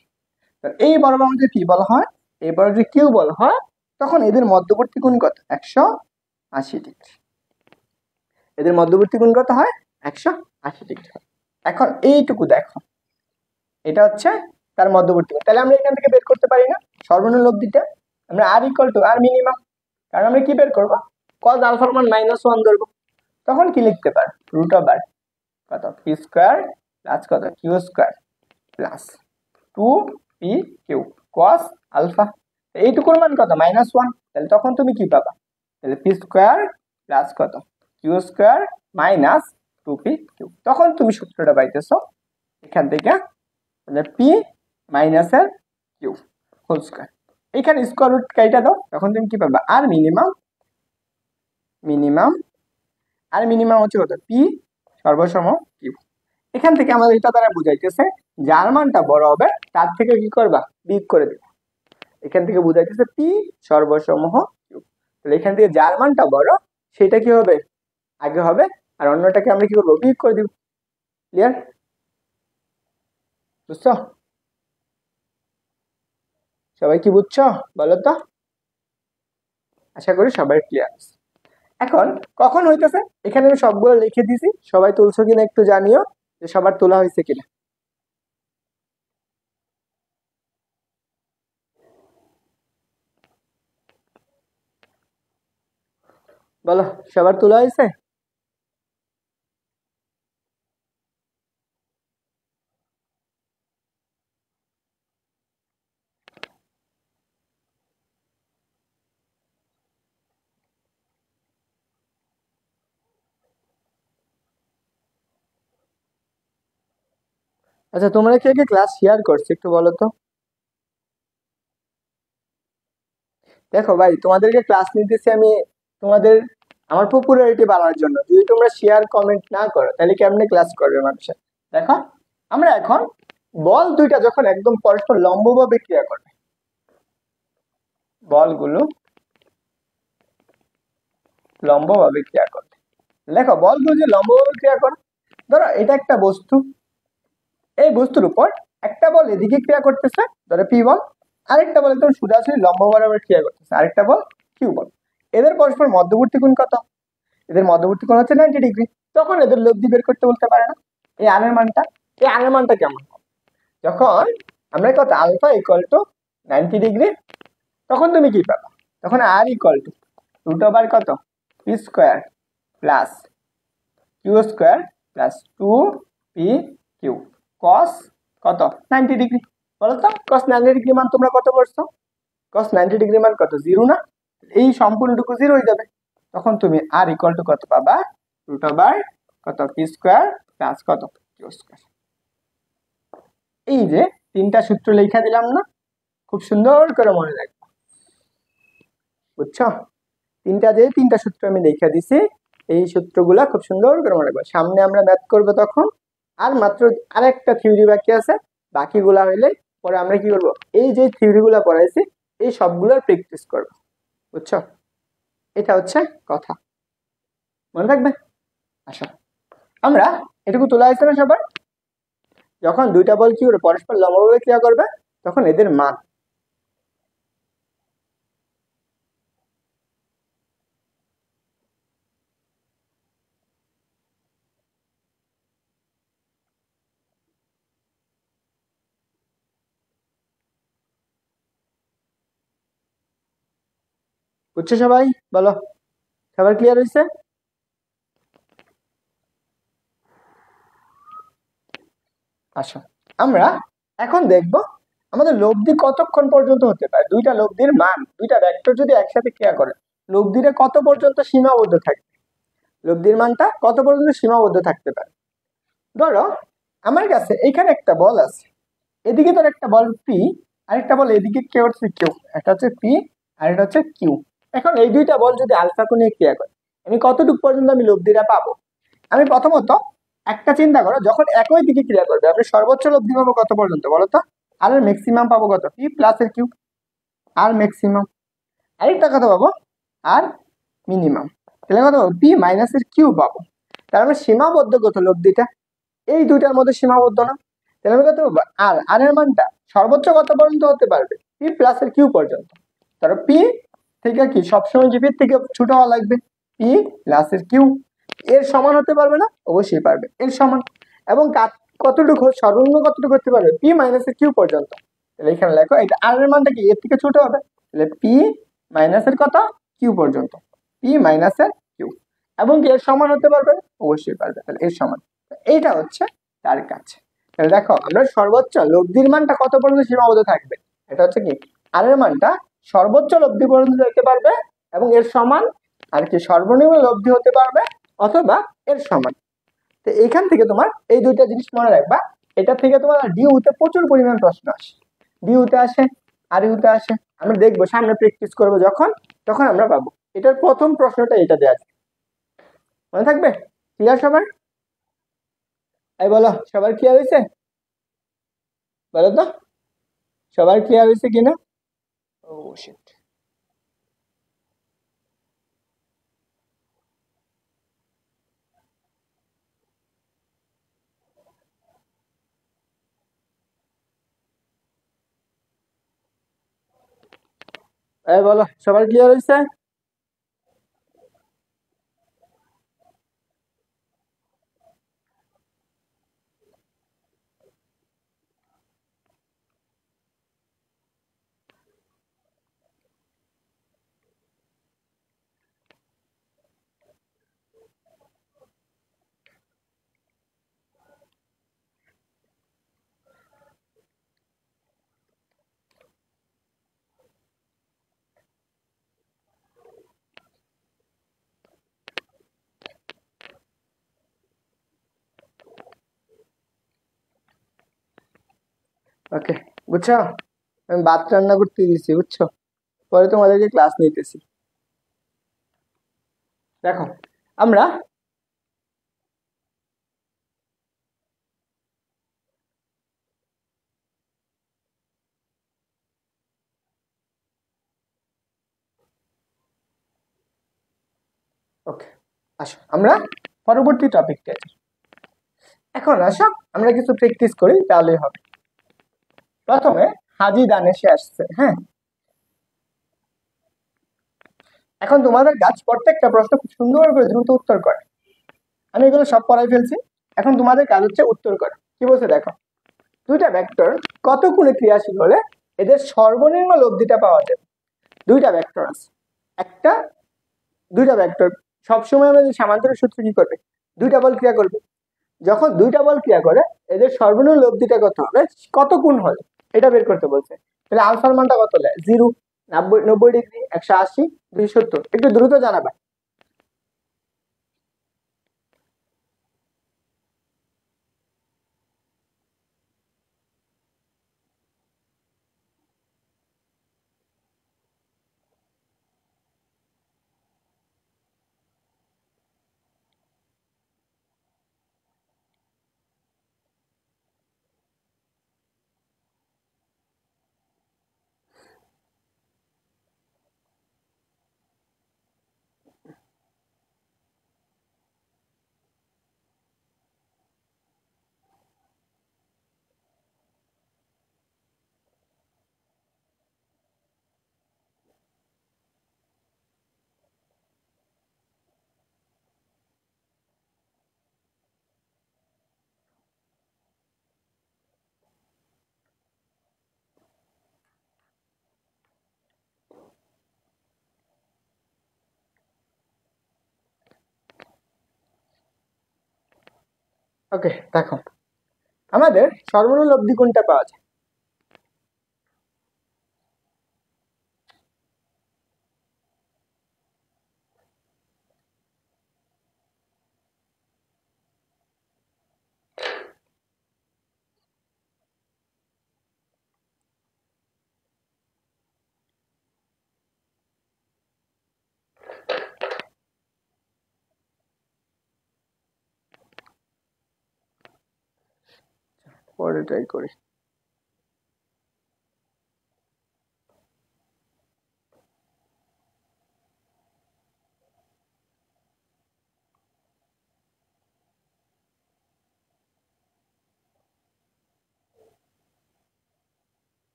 তো এই বরাবর আমাদের কি বলা হয়? এই বরাবর যদি কিউ বল হয় তখন এদের মধ্যবর্তী কোণ কত? 180 ডিগ্রি। এদের মধ্যবর্তী কোণ কত হয়? 180 ডিগ্রি। এখন এইটুকু দেখো, এটা হচ্ছে তার মধ্যবর্তী কোণ। তাহলে আমরা এখান থেকে বের করতে পারি না সর্বনিম্ন লব্ধিটা? আমরা আর ইকুয়াল টু আর মিনিমাম, কারণ আমরা কি বের করবো? cos আলফার মান -1 ধরবো। তখন কি লিখতে পারো? রুট ওভার কত পি স্কোয়ার প্লাস কত q square plus 2p q cos alpha. এইটুকুর মান কত? -1। তাহলে তখন তুমি কি পাবা? তাহলে পি স্কোয়ার প্লাস কত q square minus 2p q. তখন তুমি সূত্রটা পাইতেছো এখান থেকে পি মাইনাসের কিউ হোল স্কোয়ার। এখানে স্কোয়ার রুট কাইটা দাও, তখন তুমি কি পাবা? আর মিনিমাম আর মিনিমাম হচ্ছে কত? পি সর্বসম কিউ। এখান থেকে আমাদের এটা দ্বারা বুঝাইতেছে যার মানটা বড় হবে তার থেকে কি করবা? বিয়োগ করে দেবে। এখান থেকে বুঝাইতেছে পি সর্বসমূহ কিউ। তাহলে এখান থেকে যার মানটা বড় সেটা কি হবে, আগে হবে, আর অন্যটাকে আমরা কি করবো, বিয়োগ করে দিব। ক্লিয়ার? বুঝছো? সবাই কি বুঝছো বলো তো? আশা করি সবাই ক্লিয়ার। এখন কখন হইতেছে এখানে আমি সবগুলো লিখে দিছি, সবাই তুলছো কিনা একটু জানিও যে সবার তোলা হয়েছে কিনা। বলো সবার তোলা হয়েছে? আচ্ছা তোমরা কে কে ক্লাস শেয়ার করছো একটু বলো তো। দেখো ভাই, তোমাদেরকে ক্লাস নিতেছি আমি তোমাদের, আমার পপুলারিটি বাড়ানোর জন্য। যদি তোমরা শেয়ার কমেন্ট না করো তাহলে কেমনে ক্লাস করবে মানুষের? দেখো, আমরা এখন বল দুইটা যখন একদম পরস্পর লম্বভাবে ক্রিয়া করবে, বলগুলো লম্বভাবে ক্রিয়া করবে। দেখো বলগুলো যে লম্বভাবে ক্রিয়া করে, ধরো এটা একটা বস্তু, এই বস্তুর উপর একটা বল এদিকে ক্রিয়া করতেছে, ধরো পি বল, আরেকটা বল একদম সোজাসুজি লম্ব বরাবর ক্রিয়া করতেছে, আরেকটা বল কিউ বল। এদের পরস্পর মধ্যবর্তী কোণ কত? এদের মধ্যবর্তী কোণ হচ্ছে 90 ডিগ্রি। তখন এদের লব্ধি বের করতে বলতে পারে না? এই আরের মানটা, এই আরের মানটা কেমন? যখন আমরা কত আলফা ইকুয়াল টু 90 ডিগ্রি, তখন তুমি কি পাবা? তখন R equal to root over কত, p square plus q square plus 2 p q cos কত 90 ডিগ্রি। বলো তো কস 90 ডিগ্রি মান তোমরা কত করছো? কস 90 ডিগ্রি মান কত, জিরো না? এই সম্পূর্ণটুকু জিরো হয়ে যাবে। তখন তুমি আর ইকুয়াল টু কত পাবা, রুট ওভার কত পি স্কোয়ার প্লাস কত কিউ স্কোয়ার। এই যে তিনটা সূত্র লেখা দিলাম না, খুব সুন্দর করে মনে রাখবো, বুঝছো? তিনটা সূত্র আমি লেখা দিছি, এই সূত্রগুলা খুব সুন্দর করে মনে রাখবো। সামনে আমরা ম্যাথ করবো তখন, আর মাত্র আরেকটা থিওরি বাকি আছে, বাকিগুলা হইলে পরে আমরা কি করবো, এই যে থিওরি গুলা পড়াইছি এই সবগুলোর প্র্যাকটিস করবো, বুঝছো? এটা হচ্ছে কথা, মনে রাখবে। আচ্ছা, আমরা এটুকু তোলা হয়েছে না সবার? যখন দুইটা বল কি করে পরস্পর লম্বভাবে ক্রিয়া করবে তখন এদের মান, বুঝছো সবাই? বলো সবার ক্লিয়ার হয়েছে? আচ্ছা, আমরা এখন দেখব আমাদের লব্ধি কতক্ষণ পর্যন্ত হতে পারে। দুইটা লব্ধির মান, দুইটা ভেক্টর যদি একসাথে ক্রিয়া করে লব্ধিটা কত পর্যন্ত সীমাবদ্ধ থাকবে, লব্ধির মানটা কত পর্যন্ত সীমাবদ্ধ থাকতে পারে। ধরো আমার কাছে এখানে একটা বল আছে, এদিকে ধর একটা বল পি, আরেকটা বল এদিকে কে হচ্ছে কিউ, একটা হচ্ছে পি আর একটা হচ্ছে কিউ। এখন এই দুইটা বল যদি আলফা কোণে ক্রিয়া করে আমি কতটুকু পর্যন্ত আমি লব্ধিটা পাবো? আমি প্রথমত একটা চিন্তা করো, যখন একই দিকে ক্রিয়া করবে আমি সর্বোচ্চ লব্ধি পাবো কত পর্যন্ত বলো তো? আর ম্যাক্সিমাম পাবো কত, পি প্লাস এর কিউ, আর ম্যাক্সিমাম। আরেকটা কথা পাবো আর মিনিমাম, তাহলে কত পাবো, পি মাইনাস এর কিউ পাবো। তার মানে সীমাবদ্ধ কত লব্ধিটা, এই দুইটার মধ্যে সীমাবদ্ধ না। তাহলে আমি কত পাবো, আর এর মানটা সর্বোচ্চ কত পর্যন্ত হতে পারবে, পি প্লাস এর কিউ পর্যন্ত। তার পি থেকে কি সবসময় জিপির থেকে ছোট হওয়া লাগবে, পি প্লাস এর কিউ। এর সমান হতে পারবে না? অবশ্যই পারবে, এর সমান। এবং কতটুকু সর্বনিম্ন কতটুকু করতে পারবে, পি মাইনাস এর কিউ পর্যন্ত। তাহলে এখানে লেখো এটা আর এর মানটা কি এর থেকে ছোট হবে, তাহলে পি মাইনাস এর কত, কিউ পর্যন্ত, পি মাইনাস এর কিউ। এবং কি এর সমান হতে পারবে? অবশ্যই পারবে, তাহলে এর সমান। এইটা হচ্ছে তার কাছে। তাহলে দেখো আমরা সর্বোচ্চ লব্ধির মানটা কত পর্যন্ত সীমাবদ্ধ থাকবে, এটা হচ্ছে কি আর এর মানটা সর্বোচ্চ লব্ধি পর্যন্ত যেতে পারবে এবং এর সমান, আর কি সর্বনিম্ন লব্ধি হতে পারবে অথবা এর সমান। তো এখান থেকে তোমার এই দুইটা জিনিস মনে রাখবা। এটা থেকে তোমার ডিউতে প্রচুর পরিমাণ প্রশ্ন আসে, ডিউতে আসে আর ইউতে আসে। আমরা দেখবো সামনে প্র্যাকটিস করবো যখন, তখন আমরা পাবো। এটার প্রথম প্রশ্নটা এটা দেওয়া আছে, মনে থাকবে? ক্লিয়ার সবার? এই বলো সবার ক্লিয়ার হয়েছে? বলো তো সবার ক্লিয়ার হয়েছে কিনা? ও শিট, এই বলো, সবার ক্লিয়ার হয়েছে? ওকে, বুঝছো? আমি ভাত রান্না করতে দিয়েছি, বুঝছো? পরে তোমাদেরকে ক্লাস নিতেছি। দেখো, আমরা ওকে, আসো আমরা পরবর্তী টপিকটা। এখন আসো আমরা কিছু প্র্যাকটিস করি, তাহলেই হবে। প্রথমে হাজি দান এসে আসছে, হ্যাঁ। এখন তোমাদের কাজ প্রত্যেকটা প্রশ্ন খুব সুন্দর করে দ্রুত উত্তর করে। আমি এগুলো সব পড়াই ফেলছি। এখন তোমাদের কাজ হচ্ছে উত্তর করা। কি বলছে দেখো, দুইটা ভেক্টর কত গুণে ক্রিয়াশীল হলে এদের সর্বনিম্ন লব্ধিটা পাওয়া যাবে। দুইটা ভেক্টর আছে, একটা দুইটা ভেক্টর সবসময় আমাদের সামান্তরিক সূত্র কি করবে, দুইটা বল ক্রিয়া করবে। যখন দুইটা বল ক্রিয়া করে এদের সর্বনিম্ন লব্ধিটা কত হবে, কত গুণ হলে, এটা বের করতে বলছে। তাহলে আলফার মানটা কত হলে, 0, 90 ডিগ্রি, 180, 270। একটু দ্রুত জানাবা। ওকে, দেখো আমাদের সর্বনিম্ন লব্ধি কোনটা পাওয়া যায়। পরে ট্রাই করি।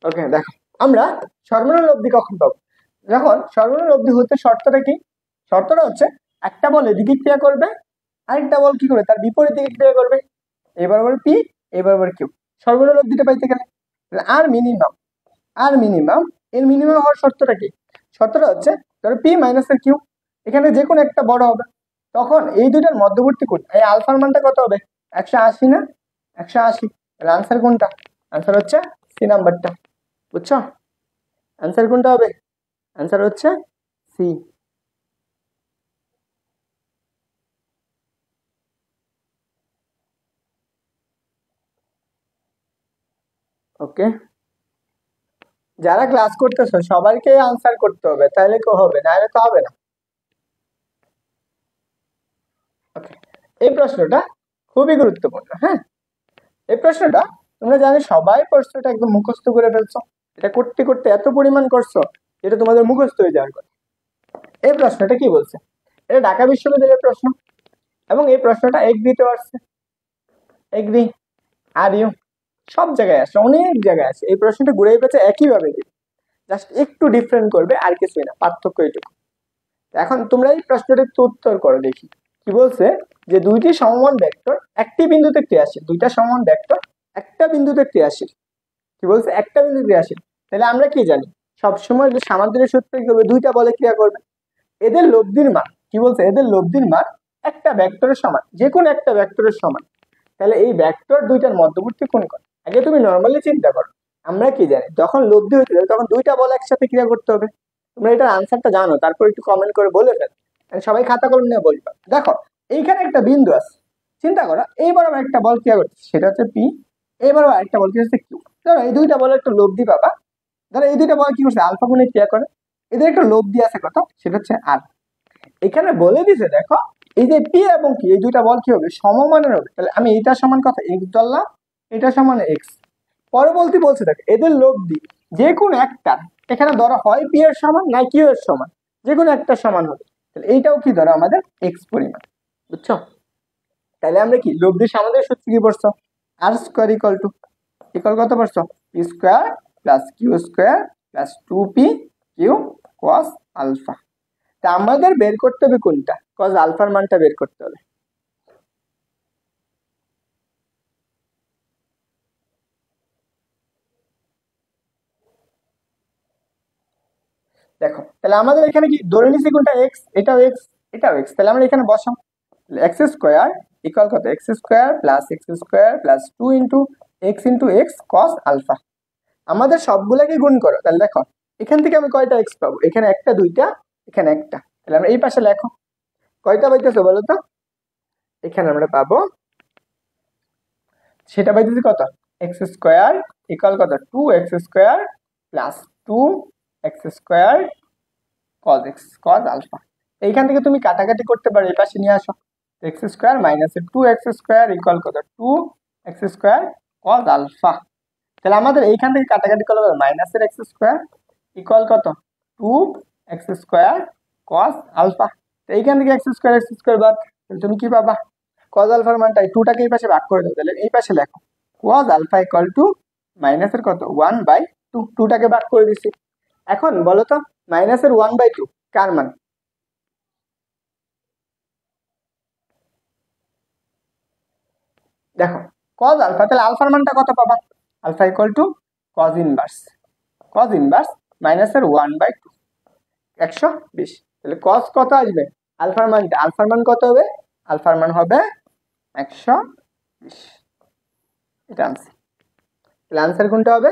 ওকে, দেখো আমরা সর্বনিম্ন লব্ধি কখন পাবো, যখন সর্বনিম্ন লব্ধি হতে শর্তটা কি, শর্তটা হচ্ছে একটা বল এদিকে ক্রিয়া করবে, আরেকটা বল কি করে তার বিপরীত দিকে ক্রিয়া করবে। এবার আবার পি, এবার আবার কিউ। সর্বনিম্ন লব্ধিটা পাইতে গেলে আর মিনিমাম, আর মিনিমাম, এর মিনিমাম হওয়ার শর্তটা কি, শর্তটা হচ্ছে ধরো পি মাইনাস এর কিউ, এখানে যে কোনো একটা বড় হবে। তখন এই দুইটার মধ্যবর্তী কোণ, এই আলফার মানটা কত হবে, 180 না, 180। তাহলে আনসার কোনটা, আনসার হচ্ছে সি নাম্বারটা। বুঝছো, আনসার কোনটা হবে, আনসার হচ্ছে সি। ওকে, যারা ক্লাস করতেছো সবাইকে আনসার করতে হবে, তাহলে কেউ হবে, নাহলে তো হবে না। ওকে, এই প্রশ্নটা খুবই গুরুত্বপূর্ণ, হ্যাঁ। এই প্রশ্নটা তোমরা জানো সবাই প্রশ্নটা একদম মুখস্থ করে ফেলছো, এটা করতে করতে এত পরিমাণ করছো এটা তোমাদের মুখস্থ হয়ে যাওয়ার কথা। এই প্রশ্নটা কি বলছে, এটা ঢাকা বিশ্ববিদ্যালয়ের প্রশ্ন, এবং এই প্রশ্নটা এগ্রিতে আসছে, এগ্রি আর ইউ সব জায়গায় আসে, অনেক জায়গায় আসে। এই প্রশ্নটা ঘুরে পেয়েছে একই ভাবে। জাস্ট একটু ডিফারেন্ট করবে, আর কিছুই না, পার্থক্য এটুকু। এখন তোমরা এই প্রশ্নটির উত্তর করো দেখি। কি বলছে যে দুইটি সমমান ভেক্টর একটি বিন্দুতে ক্রিয়াশীল, দুইটা সমমান ভেক্টর একটা বিন্দুতে ক্রিয়াশীল। কি বলছে? একটা বিন্দু ক্রিয়াশীল। তাহলে আমরা কি জানি সবসময় যে সামান্তরিক সূত্র কি করবে, দুইটা বলে ক্রিয়া করবে। এদের লব্ধির মান, কি বলছে, এদের লব্ধির মান একটা ভেক্টরের সমান, যে কোনো একটা ভেক্টরের সমান। তাহলে এই ভেক্টর দুইটার মধ্যবর্তী কোণ কত? আগে তুমি নরমালি চিন্তা করো, আমরা কি জানি যখন লব্ধি হইতে যাবে তখন দুইটা বল একসাথে ক্রিয়া করতে হবে। তোমরা এটার আনসারটা জানো, তারপর একটু কমেন্ট করে বলে ফেল, সবাই খাতা কলম নিয়ে বলবা। দেখো এইখানে একটা বিন্দু আছে, চিন্তা করো এইবার আবার একটা বল ক্রিয়া করছে, সেটা হচ্ছে পি, এইবার আবার একটা বল কি হচ্ছে কিউ। ধরো এই দুইটা বলের একটা লব্ধি পাবা, ধরো এই দুইটা বল কি করছে আলফা গুণে ক্রিয়া করে, এদের একটা লব্ধি আছে কত, সেটা হচ্ছে আর। এখানে বলে দিছে দেখো এই যে পি এবং কি এই দুইটা বল কি হবে, সমমানের হবে। তাহলে আমি এটা সমান কত এক্স ধরলাম, এটা সমান এক্স। পরবর্তী বলছে দেখো এদের লব্ধি যে কোনো একটা, এখানে ধরো হয় পি এর সমান না কিউ এর সমান, যে কোনো একটা সমান হবে। তাহলে এইটাও কি ধরো আমাদের এক্স পরিমাণ, বুঝছো? তাহলে আমরা কি লব্ধি সামান্তরিক সূত্র কি পড়ছো, আর স্কোয়ার ইকুয়াল কত পড়ছো, p square plus q square plus 2p q cos alpha. তা আমাদের বের করতে হবে কোনটা, কজ আলফার মানটা বের করতে হবে। দেখো তাহলে আমাদের এখানে কি ধরে নিছি কোনটা এক্স, এটাও এক্স এটাও এক্স, তাহলে আমরা এখানে বসাম এক্স স্কোয়ার ইকুয়াল কত, x square plus 2 into x cos alpha. আমাদের সবগুলোকে গুণ করো, তাহলে দেখো এখান থেকে আমি কয়টা এক্স পাবো, এখানে একটা দুইটা এখানে একটা, তাহলে আমরা এই পাশে লেখো কয়টা পাইতেছো বলো তো, এখানে আমরা পাবো সেটা পাইতেছি কত, এক্স স্কোয়ার ইকুয়াল কত 2x² plus 2x² cos x cos alpha. এইখান থেকে তুমি কাটাকাটি করতে পারো, এই পাশে নিয়ে আসো, x square minus 2x² equal কত 2x² কজ আলফা। তাহলে আমাদের এইখান থেকে কাটাকাটি করলে মাইনাসের x² ইকুয়াল কত 2x² কজ আলফা। তো এইখান থেকে x² বাদ, তুমি কি পাবা, কজ আলফার মানটা 2টাকে এই পাশে ভাগ করে দাও, তাহলে এই পাশে লেখো কজ আলফা ইকুয়াল টু মাইনাসের কত 1/2, 2টাকে ভাগ করে দিছি। এখন বলো তো মাইনাসের 1/2 কার মান, দেখো কজ আলফা, তাহলে আলফার মানটা কত পাবা, alpha equal to cos inverse মাইনাসের 1/2 120। তাহলে কজ কত আসবে, আলফার মান কত হবে, আলফার মান হবে 120। এটা আনসার। তাহলে আনসার কোনটা হবে,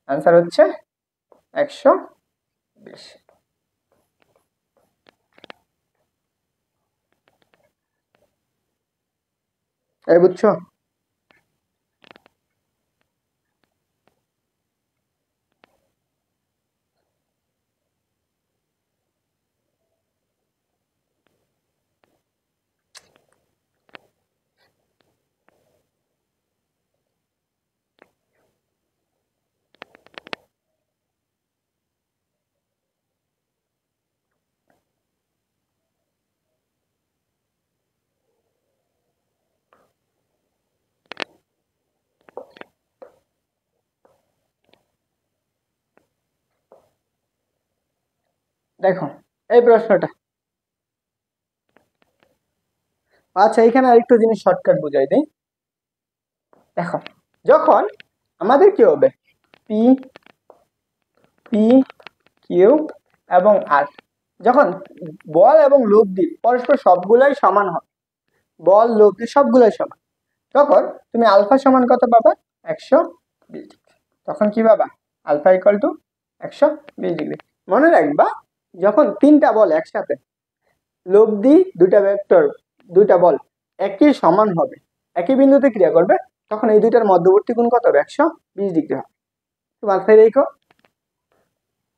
আনসার হচ্ছে 120। এই বুঝছো? দেখো এই প্রশ্নটা, আচ্ছা এখানে আরেকটু জিনিস শর্টকাট বুঝাই দেই। দেখো যখন আমাদের কি হবে পি পি কিউ এবং আর, যখন বল এবং লব্ধি পরস্পর সবগুলাই সমান হবে, বল লব্ধি সবগুলাই সমান, তখন তুমি আলফা সমান কত পাবা 120 ডিগ্রি। তখন কি পাবা, আলফা ইকুয়াল টু 120 ডিগ্রি। মনে রাখবা যখন তিনটা বল একসাথে, লব্ধি দুইটা ভেক্টর দুইটা বল একই সমান হবে, একই বিন্দুতে ক্রিয়া করবে, তখন এই দুইটার মধ্যবর্তী কোণ কত হবে, 120 ডিগ্রি হবে। তো মাথায় রেখো।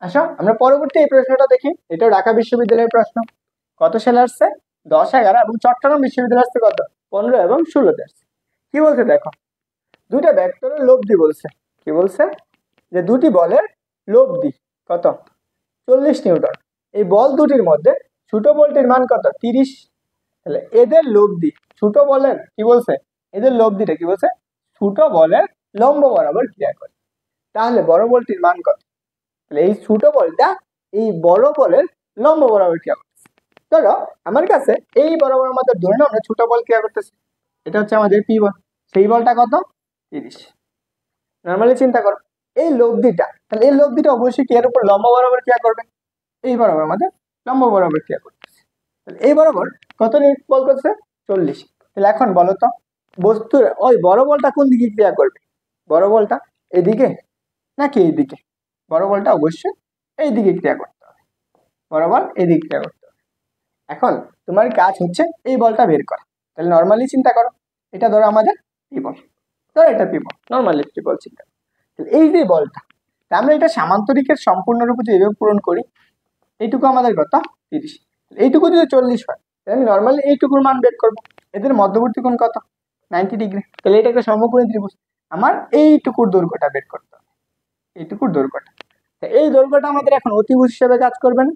আসো আমরা পরবর্তী এই প্রশ্নটা দেখি, এটা ঢাকা বিশ্ববিদ্যালয়ের প্রশ্ন। কত সালে আসছে, 10, 11 এবং চট্টগ্রাম বিশ্ববিদ্যালয় আসছে কত 15 এবং 16-তে আসছে। কি বলছে দেখো, দুইটা ভেক্টরের লব্ধি বলছে, কি বলছে যে দুটি বলের লব্ধি কত 40 নিউটন। এই বল দুটির মধ্যে ছোট বলটির মান কত 30। তাহলে এদের লব্ধি ছোট বলের কি বলছে, এদের লব্ধিটা কি বলছে, ছোট বলের লম্ব বরাবর ক্রিয়া করে। তাহলে বড় বলটির মান কত, তাহলে এই ছোট বলটা এই বড় বলের লম্ব বরাবর ক্রিয়া করতেছে। ধরো আমার কাছে এই বরাবর আমাদের ধরে নাও আমরা ছোট বল ক্রিয়া করতেছি, এটা হচ্ছে আমাদের পি বল, সেই বলটা কত 30। নর্মালি চিন্তা করো এই লব্ধিটা, তাহলে এই লব্ধিটা অবশ্যই কি এর উপর লম্ব বরাবর ক্রিয়া করবে, এই বরাবর আমাদের লম্ব বরাবর ক্রিয়া করতেছে। তাহলে এই বরাবর কত নিউটন বল করছে 40। তাহলে এখন বলো তো বস্তুর ওই বড় বলটা কোন দিকে ক্রিয়া করবে, বড় বলটা এদিকে নাকি এইদিকে? বড় বলটা অবশ্যই এই দিকে ক্রিয়া করতে হবে, বড় বল এদিকে ক্রিয়া করতে হবে। এখন তোমার কাজ হচ্ছে এই বলটা বের করা। তাহলে নর্মালি চিন্তা করো এটা ধরো আমাদের পি বল, ধরো এটা পি বল, নর্মালি পি বল চিন্তা করো। তাহলে এই যে বলটা, আমরা এটা সামান্তরিকের সম্পূর্ণরূপে যদি এভাবে পূরণ করি, এইটুকু আমাদের কত 30, এইটুকু যদি 40 হয় তাহলে নর্মালি এইটুকুর মান বের করবো। এদের মধ্যবর্তী কোণ কত 90 ডিগ্রি। তাহলে এটা একটা সমকোণী ত্রিভুজ, আমার এইটুকুর দৈর্ঘ্যটা বের করতে হবে, এইটুকুর দৈর্ঘ্যটা। এই দৈর্ঘ্যটা আমাদের এখন অতিভুজ হিসেবে কাজ করবে না?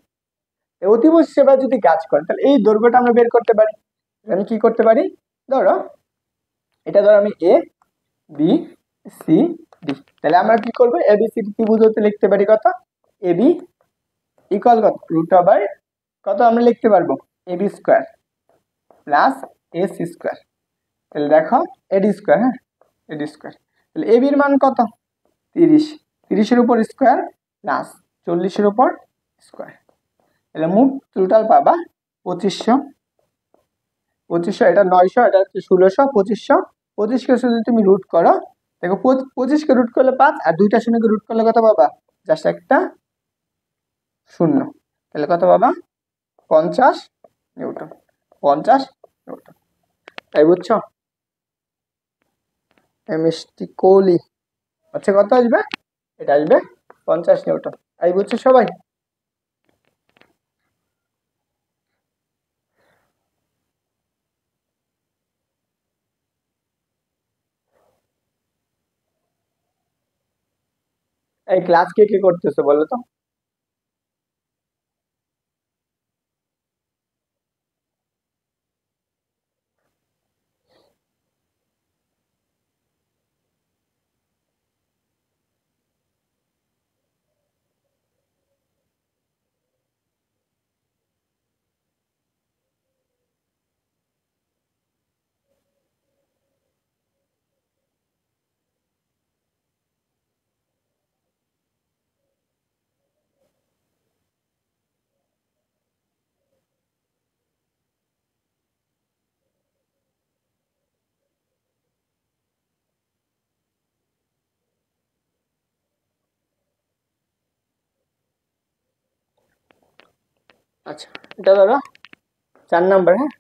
অতিভুজ হিসেবে যদি কাজ করে তাহলে এই দৈর্ঘ্যটা আমরা বের করতে পারি। আমি কি করতে পারি, ধরো এটা ধরো আমি এ বি সি ডি, তাহলে আমরা কি করবো এ বি সি ডি ত্রিভুজ হতে লিখতে পারি কত এ বি ইকুয়াল কত রুট ওভার কত আমরা লিখতে পারবো A B square plus A C square. তাহলে দেখো এডি স্কোয়ার, হ্যাঁ এডি স্কোয়ার। তাহলে এ বির মান কত 30, 30-এর উপর স্কোয়ার প্লাস 40-এর উপর স্কোয়ার। তাহলে মোট টোটাল পাবা 2500, 2500 এটা 900, এটা হচ্ছে 1600, 2500, 25কে যদি তুমি রুট করো দেখো 25কে রুট করলে 5 আর দুইটা শূন্যকে রুট করলে কত পাবা, জাস্ট একটা শূন্য। তাহলে কত পাবা 50 নিউটন, 50 নিউটন। তাই বুঝছো মিষ্টি কোহলি আচ্ছা কত আসবে, এটা আসবে 50 নিউটন। তাই বুঝছো সবাই? এই ক্লাস কে কে করতেছো বলো তো? আচ্ছা এটা ধরো 4 নাম্বার, হ্যাঁ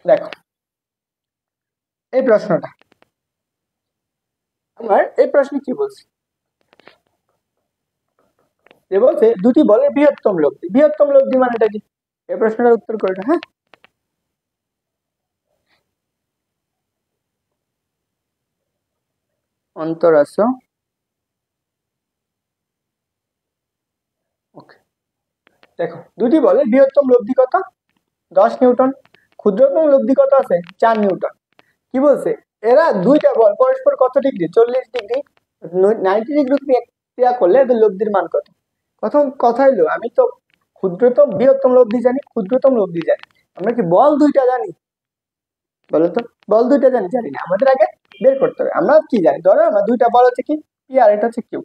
দেখো এই প্রশ্নটা, আমার এই প্রশ্নে কি বলছে, যে বলছে দুটি বলের বৃহত্তম লব্ধি, বৃহত্তম লব্ধি মানে এটা কি, এই প্রশ্নটার উত্তর করে হ্যাঁ অন্তরাস্য। ওকে দেখো দুটি বলের বৃহত্তম লব্ধি কত 10 নিউটন, ক্ষুদ্রতম লব্ধি কত আছে 4 নিউটন। কি বলছে এরা দুইটা বল পরস্পর কত ডিগ্রি 40 ডিগ্রি 90 ডিগ্রি ক্রিয়া করলে এদের লব্ধির মান কত। প্রথম কথা হইলো আমি তো ক্ষুদ্রতম বৃহত্তম লব্ধি জানি, ক্ষুদ্রতম লব্ধি জানি, আমরা কি বল দুইটা জানি বলো তো, বল দুইটা জানি জানি না, আমাদের আগে বের করতে হবে। আমরা কি জানি ধরো আমার দুইটা বল হচ্ছে কি পি আর এটা হচ্ছে কিউ,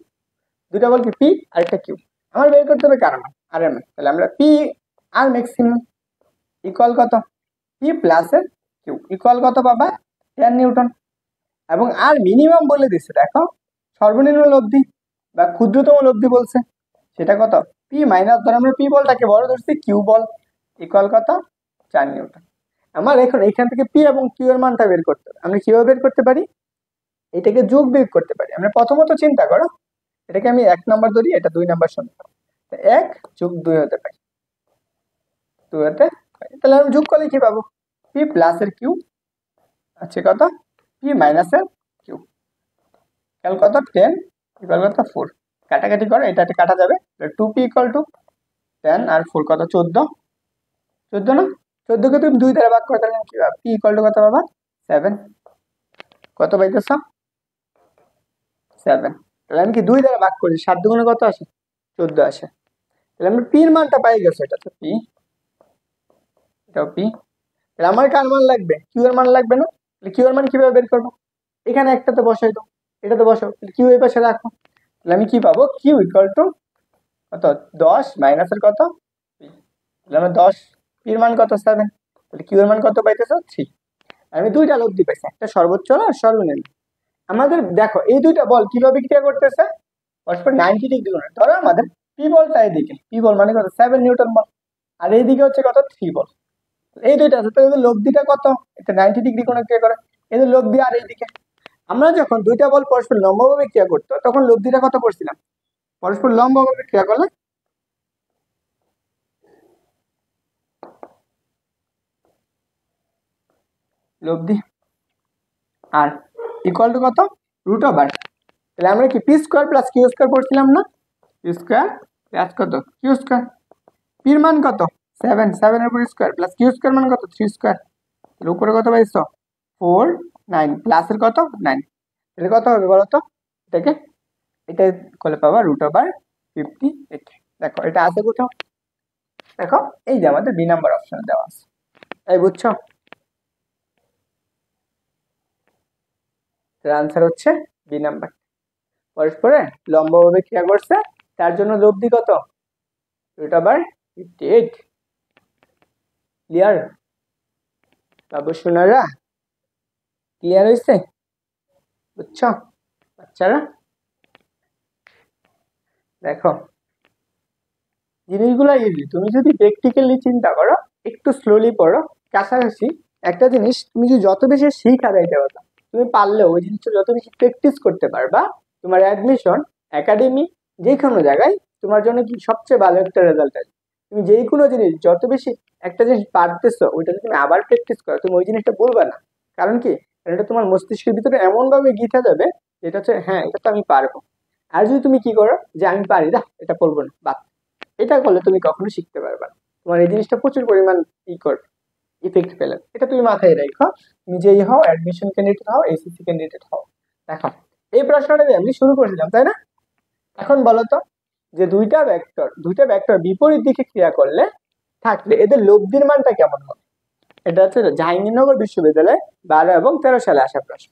দুইটা বল কি পি আর একটা কিউ, আমার বের করতে হবে কার মান আর এর মান। তাহলে আমরা পি আর ম্যাক্সিমাম ইকুয়াল কত পি প্লাস এর কিউ ইকুয়াল কত পাবা 10 নিউটন, এবং আর মিনিমাম বলে দিচ্ছে দেখো সর্বনিম্ন লব্ধি বা ক্ষুদ্রতম লব্ধি বলছে সেটা কত পি মাইনাস, ধর আমরা পি বলটাকে বড় ধরছি কিউ বল ইকুয়াল কত 4 নিউটন। আমার এখন এখান থেকে পি এবং কিউ এর মানটা বের করতে হবে। আমরা কিভাবে বের করতে পারি, এটাকে যোগ বিয়োগ করতে পারি। আমরা প্রথমত চিন্তা করো এটাকে আমি 1 নাম্বার ধরি, এটা 2 নাম্বার সমীকরণ, 1 যোগ 2 হতে পারে 2 হতে পারে। তাহলে আমি যোগ করলে কি পাবো পি প্লাস এর কিউ আছে কত পি মাইনাস এর কিউ ইকুয়াল কত 10 ইকুয়াল কত 4, কাটাকাটি করো এটা কাটা যাবে 2p ইকুয়াল টু 10 আর 4 কত 14, 14 না 14 কে তুমি 2 দ্বারা ভাগ করো, তাহলে কি পাবা? p ইকুয়াল টু কত পাবা? 7। কত পাইতেছ? 7। তাহলে আমি কি 2 দ্বারা ভাগ করি, 7 দুগুণে কত আসে? 14 আসে। তাহলে আমরা p এর মানটা পাই গেছে, এটা তো p, এটাও p। তাহলে আমার কার মান লাগবে? q এর মান লাগবে না? তাহলে q এর মান কিভাবে বের করব? এখানে একটা তো বসাই দাও, এটা তো বসাও, q এই পাশে রাখো। তাহলে আমি কি পাবো? q ইকুয়াল টু কত? 10 মাইনাসের কত? p। তাহলে আমরা 10, p এর মান কত? 7। তাহলে q এর মান কত পাইতেছো? 3। আমি দুইটা লব্ধি পাইছি, একটা সর্বোচ্চ আর সর্বনিম্ন। আমাদের দেখো এই দুইটা বল কিভাবে ক্রিয়া করতেছে? পরস্পর 90 ডিগ্রি কোণে। ধরো আমাদের পি বলটা এদিকে, পি বল মানে কত? 7 নিউটন বল, আর এইদিকে হচ্ছে কত? 3 বল। এই দুইটা আছে, তো এদের লব্ধিটা কত? এটা 90 ডিগ্রি কোণে ক্রিয়া করে, এদের লব্ধি আর এইদিকে। আমরা যখন দুইটা বল পরস্পর লম্বভাবে ক্রিয়া করতো তখন লব্ধিটা কত করছিলাম? পরস্পর লম্বভাবে ক্রিয়া করলে লব্ধি আর ইকুয়াল টু কত? Root over. তাহলে আমরা কি p square plus q square পড়ছিলাম না? পি স্কোয়ার প্লাস কত? Q square. পির মান কত? 7, 7 এর উপর স্কোয়ার প্লাস কিউ স্কোয়ার মান কত? 3 স্কোয়ার। এর উপরে কত পাইছো? 4, 9 প্লাসের কত? 9। এটা কত হবে বলো তো? এটাকে এটা করলে পাবা রুট ওভার 58। দেখো এটা আছে কোথাও? দেখো এই যে আমাদের বি নাম্বার অপশনে দেওয়া আছে, এই বুঝছো? এর আনসার হচ্ছে বি নাম্বার। পরস্পরে লম্বভাবে ক্রিয়া করছে, তার জন্য লব্ধি কত? Root over 58। ক্লিয়ার বাবু সোনারা? ক্লিয়ার হয়েছে? বুঝছো বাচ্চারা? দেখো জিনিসগুলো ইজি, তুমি যদি প্র্যাকটিক্যালি চিন্তা করো, একটু স্লোলি পড়ো, কাছাকাছি একটা জিনিস তুমি যদি যত বেশি শিখা যাইতে পারবা, তুমি পারলেও ওই জিনিসটা যত বেশি প্র্যাকটিস করতে পারবা, তোমার অ্যাডমিশন একাডেমি যে কোনো জায়গায় তোমার জন্য কি সবচেয়ে ভালো একটা রেজাল্ট আসবে। তুমি যেই কোনো জিনিস যত বেশি একটা জিনিস পারতেছো, ওইটা যদি তুমি আবার প্র্যাকটিস করো, তুমি ওই জিনিসটা বলবা না। কারণ কি? কারণ এটা তোমার মস্তিষ্কের ভিতরে এমন ভাবে গিথা যাবে, যেটা হচ্ছে হ্যাঁ এটা তো আমি পারবো। আর যদি তুমি কি করো যে আমি পারি না, এটা বলবো না, বাদ, এটা করলে তুমি কখনো শিখতে পারবে না। তোমার এই জিনিসটা প্রচুর পরিমাণ ই করবে, ইফেক্ট ফেলে। এটা তুমি মাথায় রাখো, তুমি যেই হও, অ্যাডমিশন ক্যান্ডিডেট হও, এসএসসি ক্যান্ডিডেট হও। দেখো এই প্রশ্নটা দিয়ে আমি শুরু করেছিলাম, তাই না? এখন বলো তো, যে দুইটা ভেক্টর বিপরীত দিকে ক্রিয়া করলে থাকলে এদের লব্ধির মানটা কেমন হবে? এটা হচ্ছে জাহাঙ্গীরনগর বিশ্ববিদ্যালয়ে 12 এবং 13 সালে আসা প্রশ্ন।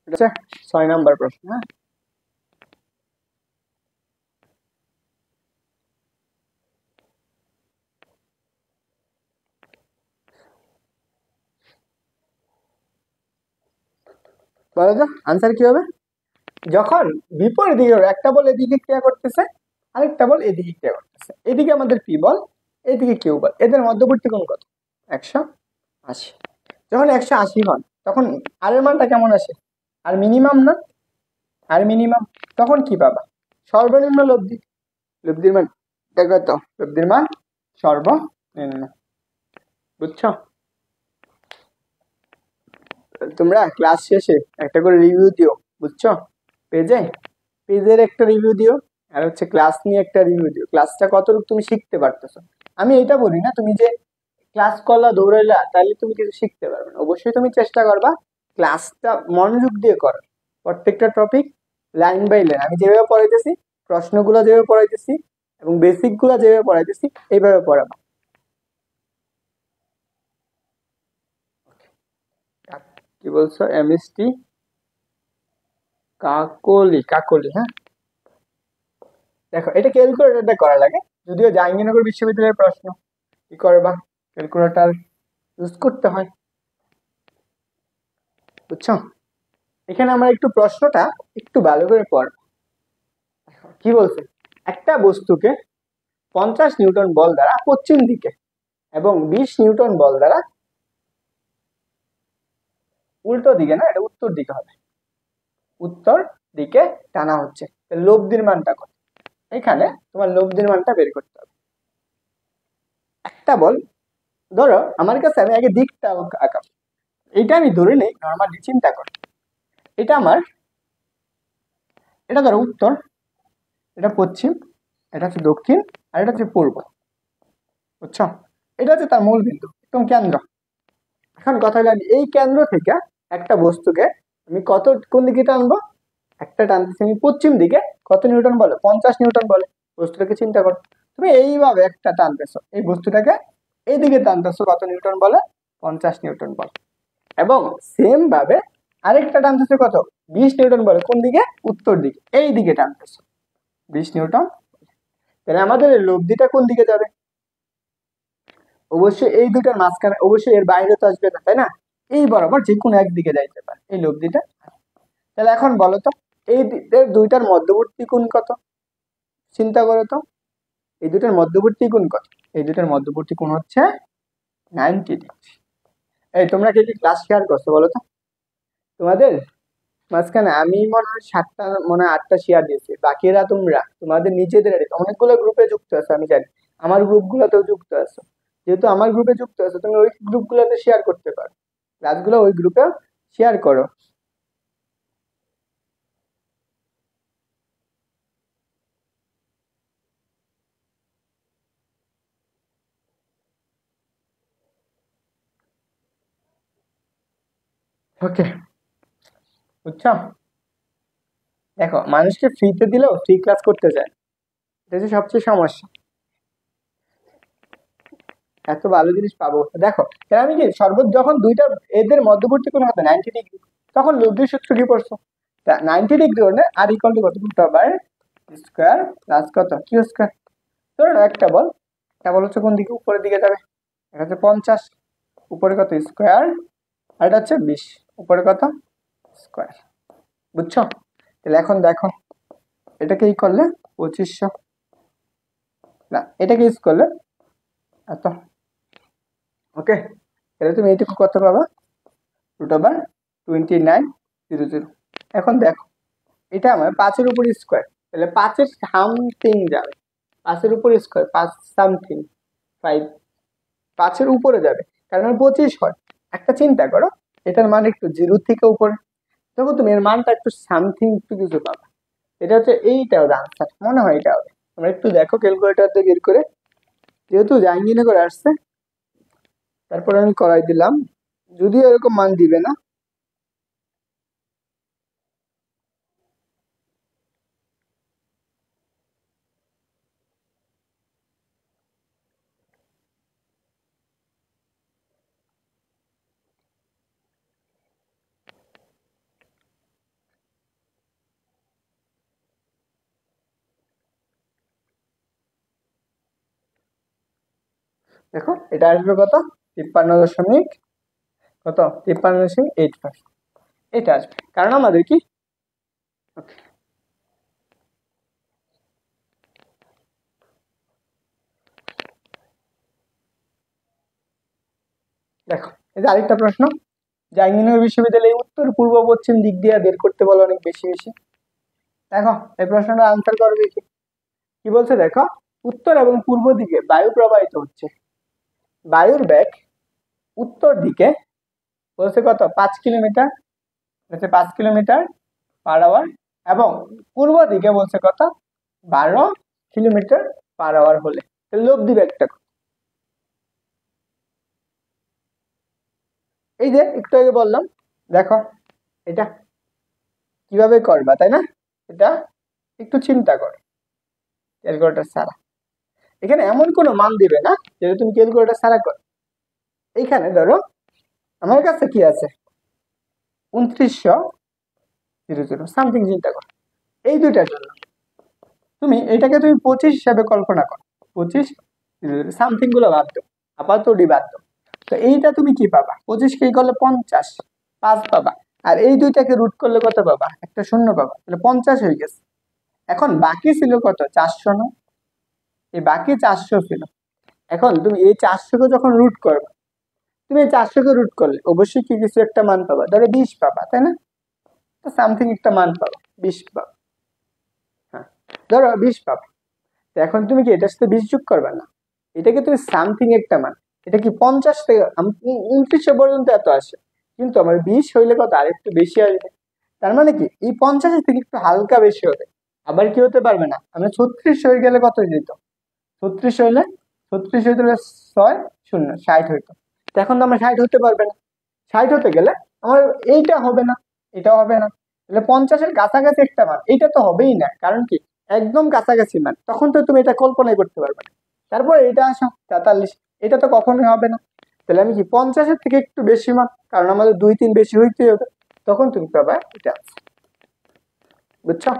এটা হচ্ছে 6 নম্বর প্রশ্ন। হ্যাঁ, বলো তো আনসার কি হবে? যখন বিপরীত দিকে একটা বল এদিকে ক্রিয়া করতেছে, আরেকটা বল এদিকে ক্রিয়া করতেছে, এদিকে আমাদের পি বল, এদিকে কিউ বল, এদের মধ্যবর্তী কোণ কত? 180। যখন 180 হন তখন আর এর মানটা কেমন আসে? আর মিনিমাম না? আর মিনিমাম তখন কি পাবা? সর্বনিম্ন লব্ধি। লব্ধির মান দেখো তো, লব্ধির মান সর্বনিম্ন। বুঝছো? তোমরা ক্লাস শেষে একটা করে রিভিউ দিও, বুঝছো? পেজের একটা রিভিউ দিও, আর হচ্ছে ক্লাস নিয়ে একটা রিভিউ দিও, ক্লাসটা কতটুকু তুমি শিখতে পারতেছো। আমি এটা বলি না তুমি যে ক্লাস করলা দৌড়াইলা তাহলে তুমি কিছু শিখতে পারবে না, অবশ্যই তুমি চেষ্টা করবা ক্লাসটা মনোযোগ দিয়ে করো, প্রত্যেকটা টপিক লাইন বাই লাইন আমি যেভাবে পড়াইতেছি, প্রশ্নগুলো যেভাবে পড়াইতেছি এবং বেসিক গুলো যেভাবে পড়াইতেছি এইভাবে পড়াবা। কি বলছো? এমএসটি কাকলি, হ্যাঁ। দেখো এটা ক্যালকুলেটরটা করা লাগে, যদিও জাহাঙ্গীরনগর বিশ্ববিদ্যালয়ের প্রশ্ন, কি করবা, ক্যালকুলেটর ইউজ করতে হয়। বুঝছো? এখানে আমরা একটু প্রশ্নটা একটু ভালো করে পড়। কি বলছে, একটা বস্তুকে 50 নিউটন বল দ্বারা পশ্চিম দিকে এবং 20 নিউটন বল দ্বারা উল্টো দিকে, না এটা উত্তর দিকে হবে, উত্তর দিকে টানা হচ্ছে। লব্ধির মানটা কত, এখানে তোমার লব্ধির মানটা বের করতে হবে। একটা বল, ধরো আমার কাছে, আমি আগে দিকটা আঁকাবো, এইটা আমি ধরে নেই, নর্মালি চিন্তা কর, এটা আমার, এটা ধরো উত্তর, এটা পশ্চিম, এটা হচ্ছে দক্ষিণ, আর এটা হচ্ছে পূর্ব, বুঝছো? এটা হচ্ছে তার মূল বিন্দু, একদম কেন্দ্র। এখন কথা হলো, আমি এই কেন্দ্র থেকে একটা বস্তুকে আমি কোন দিকে টানবো, একটা টানতেছি আমি পশ্চিম দিকে, কত নিউটন বলে, 50 নিউটন বলে। বস্তুটাকে চিন্তা করো, তুমি এইভাবে একটা টানতেছো, এই বস্তুটাকে এইদিকে টানতেছো, কত নিউটন বলে, 50 নিউটন বল। এবং সেম ভাবে আরেকটা টানতেছে কত, 20 নিউটন বলে, কোন দিকে, উত্তর দিকে, এই দিকে টানতেছো 20 নিউটন। তাহলে আমাদের লব্ধিটা কোন দিকে যাবে, অবশ্যই এই দুটার মাঝখানে, অবশ্যই এর বাইরে তো আসবে না, তাই না, এই বরাবর যে কোনো একদিকে যাইতে পারে এই লব্ধিটা। তাহলে এখন বলো তো, এই দুইটার মধ্যবর্তী কোণ কত, চিন্তা করো তো, এই দুটার মধ্যবর্তী কোণ কত, এই দুটার মধ্যবর্তী কোণ হচ্ছে 90 ডিগ্রি। এই তোমরা কে কি ক্লাস শেয়ার করছো বলো তো, তোমাদের মাঝখানে আমি মনে হয় 7টা, মনে হয় 8টা শেয়ার দিয়েছি, বাকিরা তোমরা তোমাদের নিজেদের অনেকগুলো গ্রুপে যুক্ত আছো, আমি জানি আমার গ্রুপগুলোতেও যুক্ত আছো, যেহেতু আমার গ্রুপে যুক্ত আছো তুমি ওই গ্রুপগুলোতে শেয়ার করতে পারো, ক্লাসগুলো ওই গ্রুপে শেয়ার করো। ওকে, বুঝছো? দেখো, মানুষকে ফ্রিতে দিলেও ফ্রি ক্লাস করতে চায়, এটা হচ্ছে সবচেয়ে সমস্যা। এত ভালো জিনিস পাবো, দেখো কেন আমি কি যখন দুইটা এদের মধ্যবর্তী কোণ হবে 90 ডিগ্রি, তখন লব্ধির সূত্র কি পড়ছো, 90 ডিগ্রি হলে আর ইকুয়াল টু কত, রুট ওভার স্কোয়ার প্লাস কত, কিউ স্কোয়ার। ধরো না একটা বল, একটা বল হচ্ছে কোন দিকে, উপরের দিকে যাবে, এটা হচ্ছে 50, উপরে কত স্কোয়ার, আর এটা হচ্ছে 20, উপরে কত স্কোয়ার, বুঝছো? তাহলে এখন দেখো, এটাকে ই করলে 2500, না এটাকে ইউজ করলে এত, ওকে। তাহলে তুমি এইটুকু কত পাবা, রুট ওভার 2900। এখন দেখো, এটা আমার 5-এর উপর স্কোয়ার, তাহলে 5-এর সামথিং যাবে, 5-এর উপর স্কোয়ার 5 সামথিং 5, 5-এর উপরে যাবে, কারণ 25 হয়। একটা চিন্তা করো, এটার মান একটু 0 থেকে উপরে, তখন তুমি এর মানটা একটু সামথিং একটু কিছু পাবা, এটা হচ্ছে এইটা হবে আনসার, মনে হয় এটা হবে। তোমরা একটু দেখো ক্যালকুলেটর দিয়ে বের করে, যেহেতু জাহাঙ্গীরনগর করে আসছে, তারপরে আমি করাই দিলাম, যদিও এরকম মান দিবে না। দেখো এটা আসবে কত, 53 দশমিক কত, 53.85, এটা আসবে, কারণ আমাদের কি, ওকে, দেখো এই যে আরেকটা প্রশ্ন, জাহাঙ্গীরনগর বিশ্ববিদ্যালয়ে উত্তর পূর্ব পশ্চিম দিক দিয়ে বের করতে বলে অনেক বেশি বেশি। দেখো এই প্রশ্নটা আনসার করবে কি, কি বলছে দেখো, উত্তর এবং পূর্ব দিকে বায়ু প্রবাহিত হচ্ছে, বায়ুর বেগ উত্তর দিকে বলছে কত, 5 কিলোমিটার, হচ্ছে 5 কিলোমিটার/আওয়ার, এবং পূর্ব দিকে বলছে কত, 12 কিলোমিটার/আওয়ার হলে লব্ধি বেগটা কত? এই যে একটু আগে বললাম, দেখো এটা কিভাবে করবা, তাই না, এটা একটু চিন্তা করো ক্যালকুলেটর ছাড়া, এখানে এমন কোনো মান দিবে না যেটা তুমি ক্যালকুলেটর ছাড়া করো। এইখানে ধরো আমার কাছে কি আছে, 2900 সামথিং, চিন্তা করো এই দুইটার জন্য, তুমি এটাকে তুমি 25 হিসাবে কল্পনা করো, 25 সামথিং গুলো বাদ দাও, আপাতত বাদ দাও, তো এইটা তুমি কি পাবা, 25 কে করলে 50, 5 পাবা, আর এই দুইটাকে রুট করলে কত পাবা, একটা শূন্য পাবা, তাহলে 50 হয়ে গেছে। এখন বাকি ছিল কত, 400 না? এই বাকি 400 ছিল। এখন তুমি এই 400-কে যখন রুট করবে, তুমি এই 400-কে রুট করলে অবশ্যই কি কিছু একটা মান পাবা, ধরো 20 পাবা, তাই না? তো সামথিং একটা মান পাবা, 20 পাবা। হ্যাঁ, ধরো 20 পাবা। তো এখন তুমি কি এটার সাথে 20 যোগ করবে না? এটাকে তুমি সামথিং একটা মান, এটা কি 50 থেকে 29 পর্যন্ত এত আসে, কিন্তু আমার 20 হইলে কত, আর একটু বেশি আসবে। তার মানে কি এই 50 থেকে একটু হালকা বেশি হবে। আবার কি হতে পারবে না, আমরা 36 হয়ে গেলে কত যেত, 36 হইলে, 36 হইতে হলে 6 0 60 হইতো। তো এখন তো আমরা 60 হতে পারবে না। 60 হতে গেলে আমার এইটা হবে না, এটাও হবে না, তাহলে 50-এর কাছাকাছি একটা মান, এইটা তো হবেই না, কারণ কি একদম কাছাকাছি মান, তখন তো তুমি এটা কল্পনাই করতে পারবে না। তারপর এটা আসো 43, এটা তো কখনোই হবে না। তাহলে আমি কি 50-এর থেকে একটু বেশি মান, কারণ আমাদের 2 3 বেশি হইতেই হবে, তখন তুমি পাবা এটা। বুঝছো?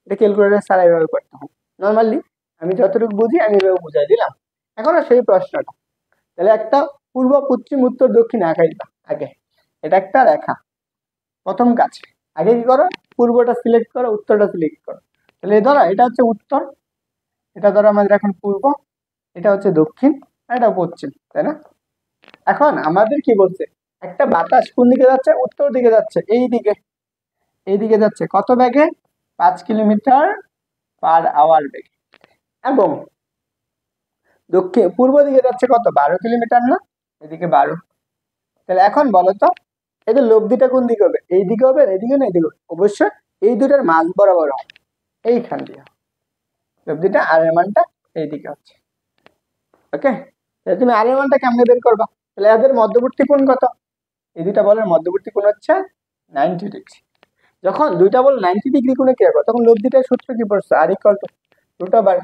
এটা ক্যালকুলেটর ছাড়া এভাবে করতে হয়। নর্মালি আমি যতটুকু বুঝি আমি এভাবে বুঝাই দিলাম। এখন আর সেই প্রশ্নটা, তাহলে একটা পূর্ব পশ্চিম উত্তর দক্ষিণ আঁকাইবা আগে, এটা একটা রেখা। প্রথম কাজ, আগে কি করো, পূর্বটা সিলেক্ট করো, উত্তরটা সিলেক্ট করো। তাহলে ধরো এটা হচ্ছে উত্তর, এটা ধরো আমাদের এখন পূর্ব, এটা হচ্ছে দক্ষিণ, আর এটা পশ্চিম, তাই না? এখন আমাদের কি বলছে, একটা বাতাস কোন দিকে যাচ্ছে, উত্তর দিকে যাচ্ছে, এই দিকে, এই দিকে যাচ্ছে কত বেগে, 5 কিলোমিটার/আওয়ার বেগে, এবং দক্ষিণ পূর্ব দিকে যাচ্ছে কত, 12 কিলোমিটার না, এদিকে 12। তাহলে এখন বলো তো এদের লব্ধিটা কোন দিকে হবে, এই দিকে হবে, এইদিকে না এদিকে হবে? অবশ্যই এই দুটার মাঝ বরাবর হয়, এইখান দিয়ে লব্ধিটা, আর এর মানটা এইদিকে হচ্ছে। ওকে, তাহলে তুমি আর এর মানটা কেমনে বের করবা, তাহলে এদের মধ্যবর্তী কোণ কত, এই দুইটা বলের মধ্যবর্তী কোণ হচ্ছে 90 ডিগ্রি। যখন দুইটা বল 90 ডিগ্রি কোণে ক্রিয়া করো, তখন লব্ধিটার সূত্র কি পড়ছো, আর ইকুয়াল টু রুট ওভার,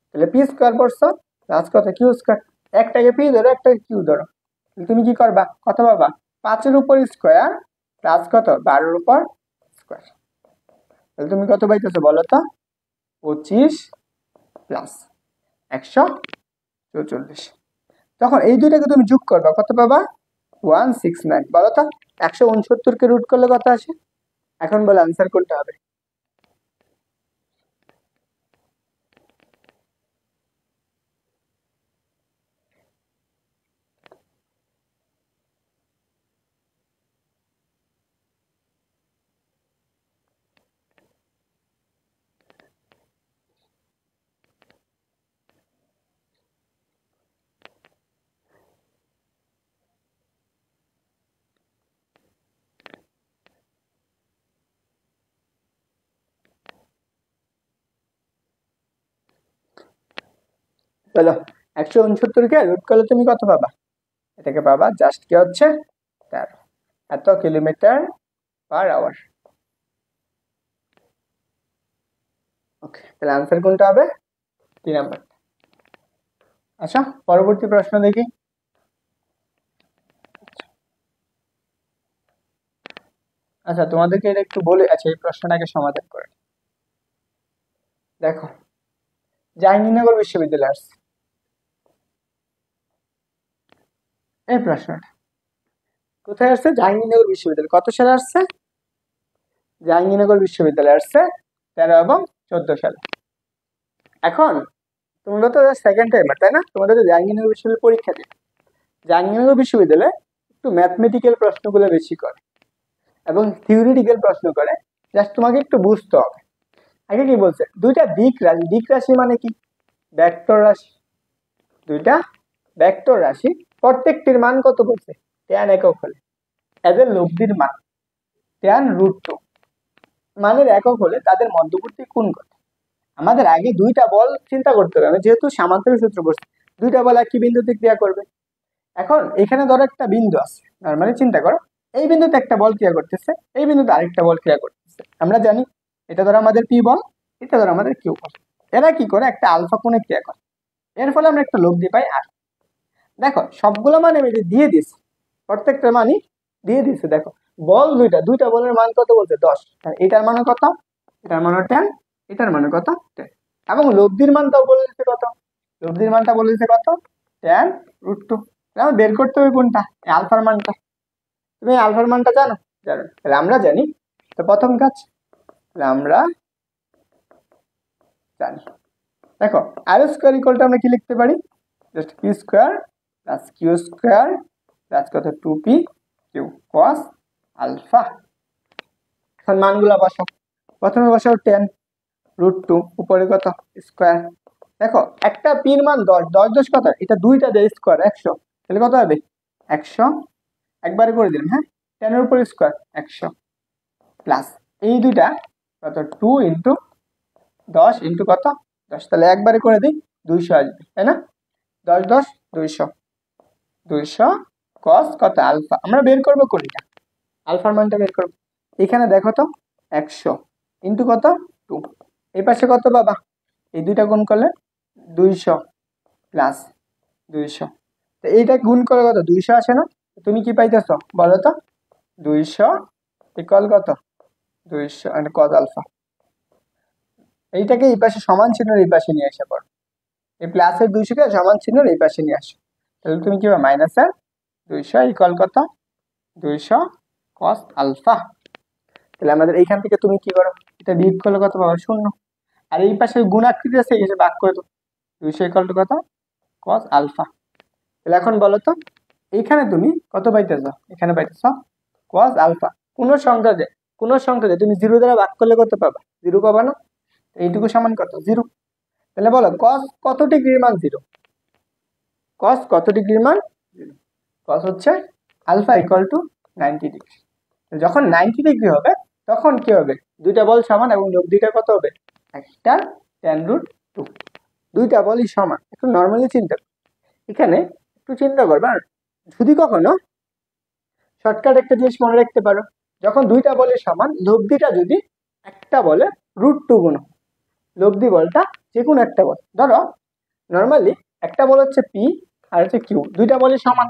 তাহলে পি স্কোয়ার পড়ছো প্লাস কত, কিউ স্কোয়ার। একটাকে পি ধরো, একটাকে কিউ ধরো, তুমি কি করবা, কত পাবা, 5-এর উপর স্কোয়ার প্লাস কত, 12-এর উপর স্কোয়ার। তাহলে তুমি কত পাইতেছো বলো তো, 25 প্লাস 144। তখন এই দুইটাকে তুমি যোগ করবা, কত পাবা, 169। বলো তো 169-কে রুট করলে কত আসে, এখন বলো আনসার কোনটা হবে। বলো 169-কে রুট করলে তুমি কত পাবা, এটাকে পাবা জাস্ট কি হচ্ছে 13, এত কিলোমিটার/আওয়ার। ওকে, তাহলে আনসার কোনটা হবে, 3 নাম্বার। আচ্ছা, পরবর্তী প্রশ্ন দেখি। আচ্ছা, তোমাদেরকে এটা একটু বলে, আচ্ছা এই প্রশ্নটাকে সমাধান করে দেখো, জাহাঙ্গীরনগর বিশ্ববিদ্যালয় আসছে এই প্রশ্নটা, কোথায় আসছে, জাহাঙ্গীরনগর বিশ্ববিদ্যালয়, কত সালে আসছে, জাহাঙ্গীরনগর বিশ্ববিদ্যালয় আসছে 13 এবং 14 সালে। এখন তোমরা তো সেকেন্ড টাইমার, তাই না? তোমাদের তো জাহাঙ্গীরনগর বিশ্ববিদ্যালয় পরীক্ষা দিবে। জাহাঙ্গীরনগর বিশ্ববিদ্যালয়ে একটু ম্যাথমেটিক্যাল প্রশ্নগুলো বেশি করে এবং থিওরিটিক্যাল প্রশ্ন করে, জাস্ট তোমাকে একটু বুঝতে হবে। আগে কি বলছে, দুইটা দিক রাশি, দিক রাশি মানে কি, ভেক্টর রাশি, দুইটা ভেক্টর রাশি, প্রত্যেকটির মান কত বলছে, tan একক হলে এদের লব্ধির মান tan√2 মানের একক হলে তাদের মধ্যবর্তী কোণ কত। আমাদের আগে দুইটা বল চিন্তা করতে হবে, আমি যেহেতু সামান্তরিক সূত্র বলছি, দুইটা বল একই বিন্দুতে ক্রিয়া করবে। এখন এখানে ধরো একটা বিন্দু আছে, নরমালি চিন্তা করো, এই বিন্দুতে একটা বল ক্রিয়া করতেছে, এই বিন্দুতে আরেকটা বল ক্রিয়া করতেছে, আমরা জানি এটা ধরো আমাদের পি বল, এটা ধরো আমাদের কিউ বল। এরা কি করে, একটা আলফা কোণে ক্রিয়া করে, এর ফলে আমরা একটা লব্ধি পাই আর। দেখো সবগুলো মান আমি দিয়ে দিছি, প্রত্যেকটা মানই দিয়ে দিছে। দেখো বল দুইটা, দুইটা বলের মান কত বলছে, 10, এটার মানে কত, এটার মানে 10, এটার মানে কত 10, এবং লব্ধির মানটাও বলে দিচ্ছে কত, লব্ধির মানটা বলে দিচ্ছে কত, tan√2। আমার বের করতে হবে কোনটা, আলফার মানটা। তুমি আলফার মানটা জানো, জানো, তাহলে আমরা জানি। তো প্রথম কাজ, তাহলে আমরা জানি। দেখো আর স্কোয়ার ইকুয়ালটা আমরা কি লিখতে পারি, just p square plus q square plus কত 2p কিউ কস আলফা। এখন মানগুলো বসাও, প্রথমে বসাও 10√2 উপরে কত স্কোয়ার। দেখো একটা পির মান 10, 10 কত, এটা দুইটা দিয়ে স্কোয়ার 100, তাহলে কত হবে 100, একবারে করে দিলাম। হ্যাঁ 10 এর উপরে স্কোয়ার 100 প্লাস এই দুইটা কত 2 ইন্টু 10 ইন্টু কত 10, তাহলে একবারে করে দিই 200 আসবে, তাই না? 10 10 200, 200 কস কত আলফা। আমরা বের করবো কোনটা, আলফার মানটা বের করবো। এখানে দেখো তো 100 ইন্টু কত 2, এই পাশে কত বাবা, এই দুইটা গুণ করলে 200 প্লাস 200, তো এইটা গুণ করে কত 200 আসে না? তুমি কি পাইতেছ বলো তো, 200 ইকুয়াল কত 200 এন্ড কস আলফা। এইটাকে এই পাশে সমান চিহ্নের এই পাশে নিয়ে আসা পড়ো, এই প্লাসের 200কে সমান চিহ্নের এই পাশে নিয়ে আসো, তাহলে তুমি কি পাবে মাইনাসের 200 ইকুয়াল কত 200 কস আলফা। তাহলে আমাদের এইখান থেকে তুমি কি করো, এটা বিয়োগ করলে কত পাবো 0, আর এই পাশে গুণ আকৃতি আছে এসে ভাগ করে দাও, 200 ইকুয়াল টু কত কস আলফা। তাহলে এখন বলো তো এইখানে তুমি কত পাইতেছ, এখানে পাইতেছ কস আলফা। কোন সংখ্যা যে তুমি 0 দ্বারা ভাগ করলে কত পাবা 0 পাবা না, এইটুকু সমান কত 0। তাহলে বলো কস কত ডিগ্রির মান 0, কস কত ডিগ্রির মান 0, কস হচ্ছে আলফা ইকুয়াল টু 90 ডিগ্রি। যখন 90 ডিগ্রি হবে তখন কি হবে, দুইটা বল সমান এবং যোগ দুইটা কত হবে একটা tan√2, দুইটা বলই সমান। একটু নর্মালি চিন্তা এখানে একটু চিন্তা করবা, যদি কখনো শর্টকাট একটা জিনিস মনে রাখতে পারো, যখন দুইটা বলের সমান লব্ধিটা যদি একটা বলে √2 গুণ, লব্ধি বলটা যে কোনো একটা বল, ধরো নর্মালি একটা বল হচ্ছে পি আর হচ্ছে কিউ, দুইটা বলের সমান,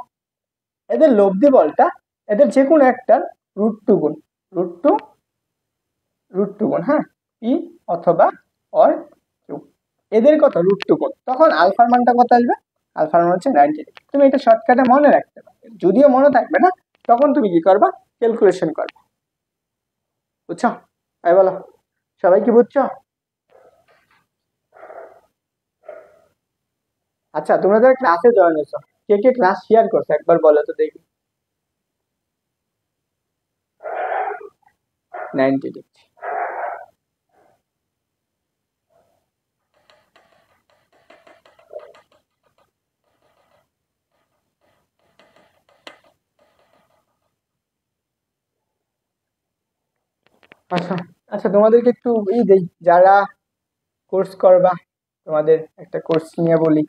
এদের লব্ধি বলটা এদের যে কোনো একটার √2 গুণ, √2 গুণ, হ্যাঁ পি অথবা অর কিউ, এদের কত √2 গুণ, তখন আলফার মানটা কত আসবে, আলফার মান হচ্ছে 90 ডিগ্রি। তুমি এটা শর্টকাটে মনে রাখতে পারবে, যদিও মনে থাকবে না তখন তুমি কি করবা ক্যালকুলেশন করবে, বুঝছো? তাই বলো সবাই কি বুঝছো? আচ্ছা তোমরা যারা ক্লাসে জয়েন হয়েছো কে কে ক্লাস শেয়ার করছো একবার বলো তো দেখি। 90 ডিগ্রি। আচ্ছা আচ্ছা তোমাদেরকে একটু দেই, যারা কোর্স করবা তোমাদের একটা কোর্স নিয়ে বলি,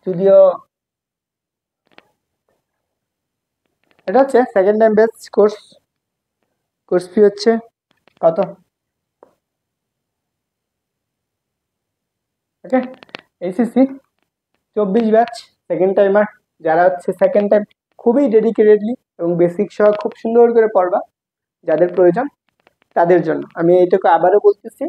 যদিও এটা হচ্ছে second time base course, course fee হচ্ছে কত, ওকে এইচএসসি 24 ব্যাচ সেকেন্ড টাইমার, যারা হচ্ছে সেকেন্ড টাইম খুবই ডেডিকেটেডলি এবং বেসিক সহ খুব সুন্দর করে পড়বা, যাদের প্রয়োজন তাদের জন্য আমি এইটুকু আবারও বলতেছি,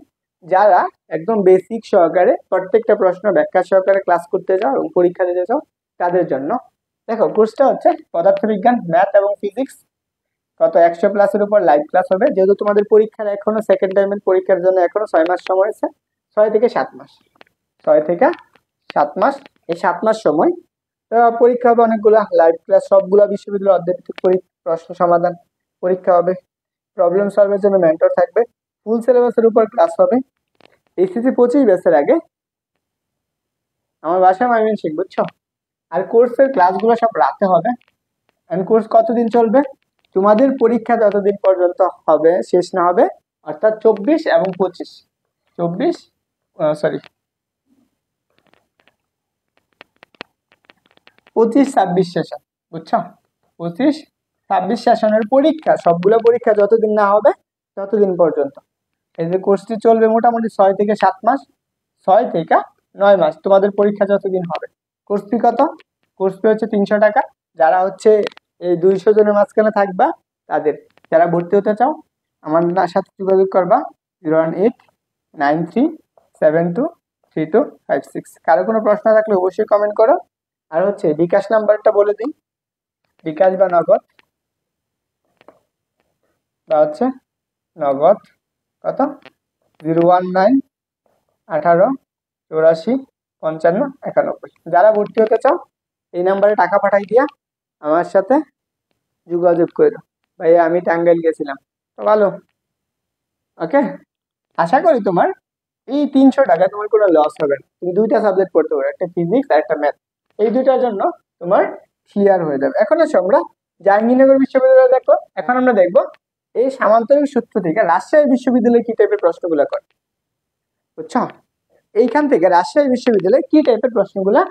যারা একদম বেসিক সহকারে প্রত্যেকটা প্রশ্ন ব্যাখ্যা সহকারে ক্লাস করতে যাও এবং পরীক্ষা দিতে যাও তাদের জন্য। দেখো কোর্সটা হচ্ছে পদার্থবিজ্ঞান, ম্যাথ এবং ফিজিক্স, কত 100 ক্লাসের উপর লাইভ ক্লাস হবে। যেহেতু তোমাদের পরীক্ষার এখনো সেকেন্ড টাইমের পরীক্ষার জন্য এখনো 6 মাস সময় আছে, 6 থেকে 7 মাস, 6 থেকে 7 মাস, এই 7 মাস সময় পরীক্ষা হবে অনেকগুলা লাইভ ক্লাস, সবগুলা বিশ্ববিদ্যালয়ের অর্ধেক প্রশ্ন সমাধান পরীক্ষা হবে, প্রবলেম সলভের জন্য মেন্টর থাকবে, ফুল সিলেবাসের উপর ক্লাস হবে। এইচএসসি 25 ব্যাচের আগে আমার বাসায় মাইমিন শিখ, বুঝছো? আর কোর্সের ক্লাসগুলো সব রাতে হবে। এন্ড কোর্স কতদিন চলবে, তোমাদের পরীক্ষা যতদিন পর্যন্ত হবে শেষ না হবে, অর্থাৎ 24 এবং 25, 24 সরি 25-26 সেশন, বুঝছো? 25-26 সেশনের পরীক্ষা, সবগুলো পরীক্ষা যতদিন না হবে ততদিন পর্যন্ত এই যে কোর্সটি চলবে মোটামুটি 6 থেকে 7 মাস, 6 থেকে 9 মাস তোমাদের পরীক্ষা যতদিন হবে। কোর্স ফি কত, কোর্স ফি হচ্ছে 300 টাকা। যারা হচ্ছে এই 200 জনের মাঝখানে থাকবা তাদের, যারা ভর্তি হতে চাও আমার সাথে যোগাযোগ করবা 01893723256। কারো কোনো প্রশ্ন থাকলে অবশ্যই কমেন্ট করো। আর হচ্ছে বিকাশ নাম্বারটা বলে দিই, বিকাশ বা নগদ, বা হচ্ছে নগদ কত 019 18, 84, 55, 91। যারা ভর্তি হতে চাও এই নাম্বারে টাকা পাঠাই দিয়া আমার সাথে যোগাযোগ করো। ভাইয়া আমি টাঙ্গাইল গেছিলাম। তো ভালো। ওকে, আশা করি তোমার এই 300 টাকা তোমার কোনো লস হবে না। তুমি দুইটা সাবজেক্ট পড়তে পারো, একটা ফিজিক্স আর একটা ম্যাথ। এই দুইটার জন্য তোমার ক্লিয়ার হয়ে যাবে। এখন আসো আমরা জাহাঙ্গীরনগর বিশ্ববিদ্যালয়ে দেখো। এখন আমরা দেখবো এই সামান্তরিক সূত্র থেকে রাজশাহী বিশ্ববিদ্যালয়ে কি টাইপের প্রশ্নগুলো করে, বুঝছো? এইখান থেকে রাজশাহী বিশ্ববিদ্যালয়ে কি টাইপের প্রশ্নগুলো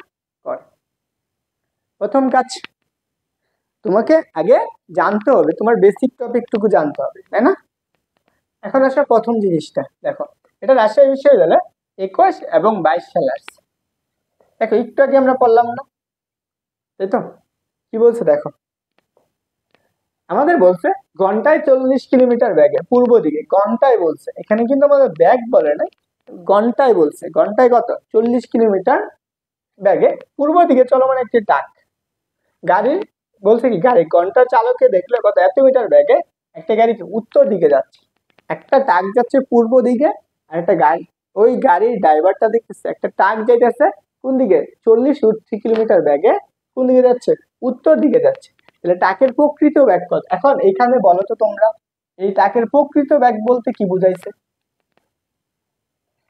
করে। প্রথম কাজ, তোমাকে আগে জানতে হবে, তোমার বেসিক টপিকটুকু জানতে হবে, তাই না? এখন আসো প্রথম জিনিসটা দেখো, এটা রাজশাহী বিশ্ববিদ্যালয়ে 21 এবং 22 সালে আসছে। দেখো একটু আগে আমরা পড়লাম না, তাই তো? কি বলছে দেখো, আমাদের বলছে ঘন্টায় 40 কিলোমিটার ব্যাগে পূর্ব দিকে, ঘন্টায় বলছে, এখানে কিন্তু আমাদের ব্যাগ বলে না, ঘন্টায় বলছে। ঘন্টায় কত? 40 কিলোমিটার ব্যাগে পূর্ব দিকে চলমান একটি ট্রাক গাড়ির, বলছে কি গাড়ি ঘন্টার চালককে দেখলে কত এত মিটার ব্যাগে একটা গাড়ি উত্তর দিকে যাচ্ছে, একটা ট্রাক যাচ্ছে পূর্ব দিকে, আর একটা গাড়ি, ওই গাড়ির ড্রাইভারটা দেখতেছে একটা ট্রাক যাইতেছে কোন দিকে, 40 কিলোমিটার ব্যাগে কোন দিকে যাচ্ছে, উত্তর দিকে যাচ্ছে। তাহলে ট্রাকের প্রকৃত ব্যাগ কত? এখন এখানে বলো তো তোমরা, এই ট্রাকের প্রকৃত ব্যাগ বলতে কি বুঝাইছে?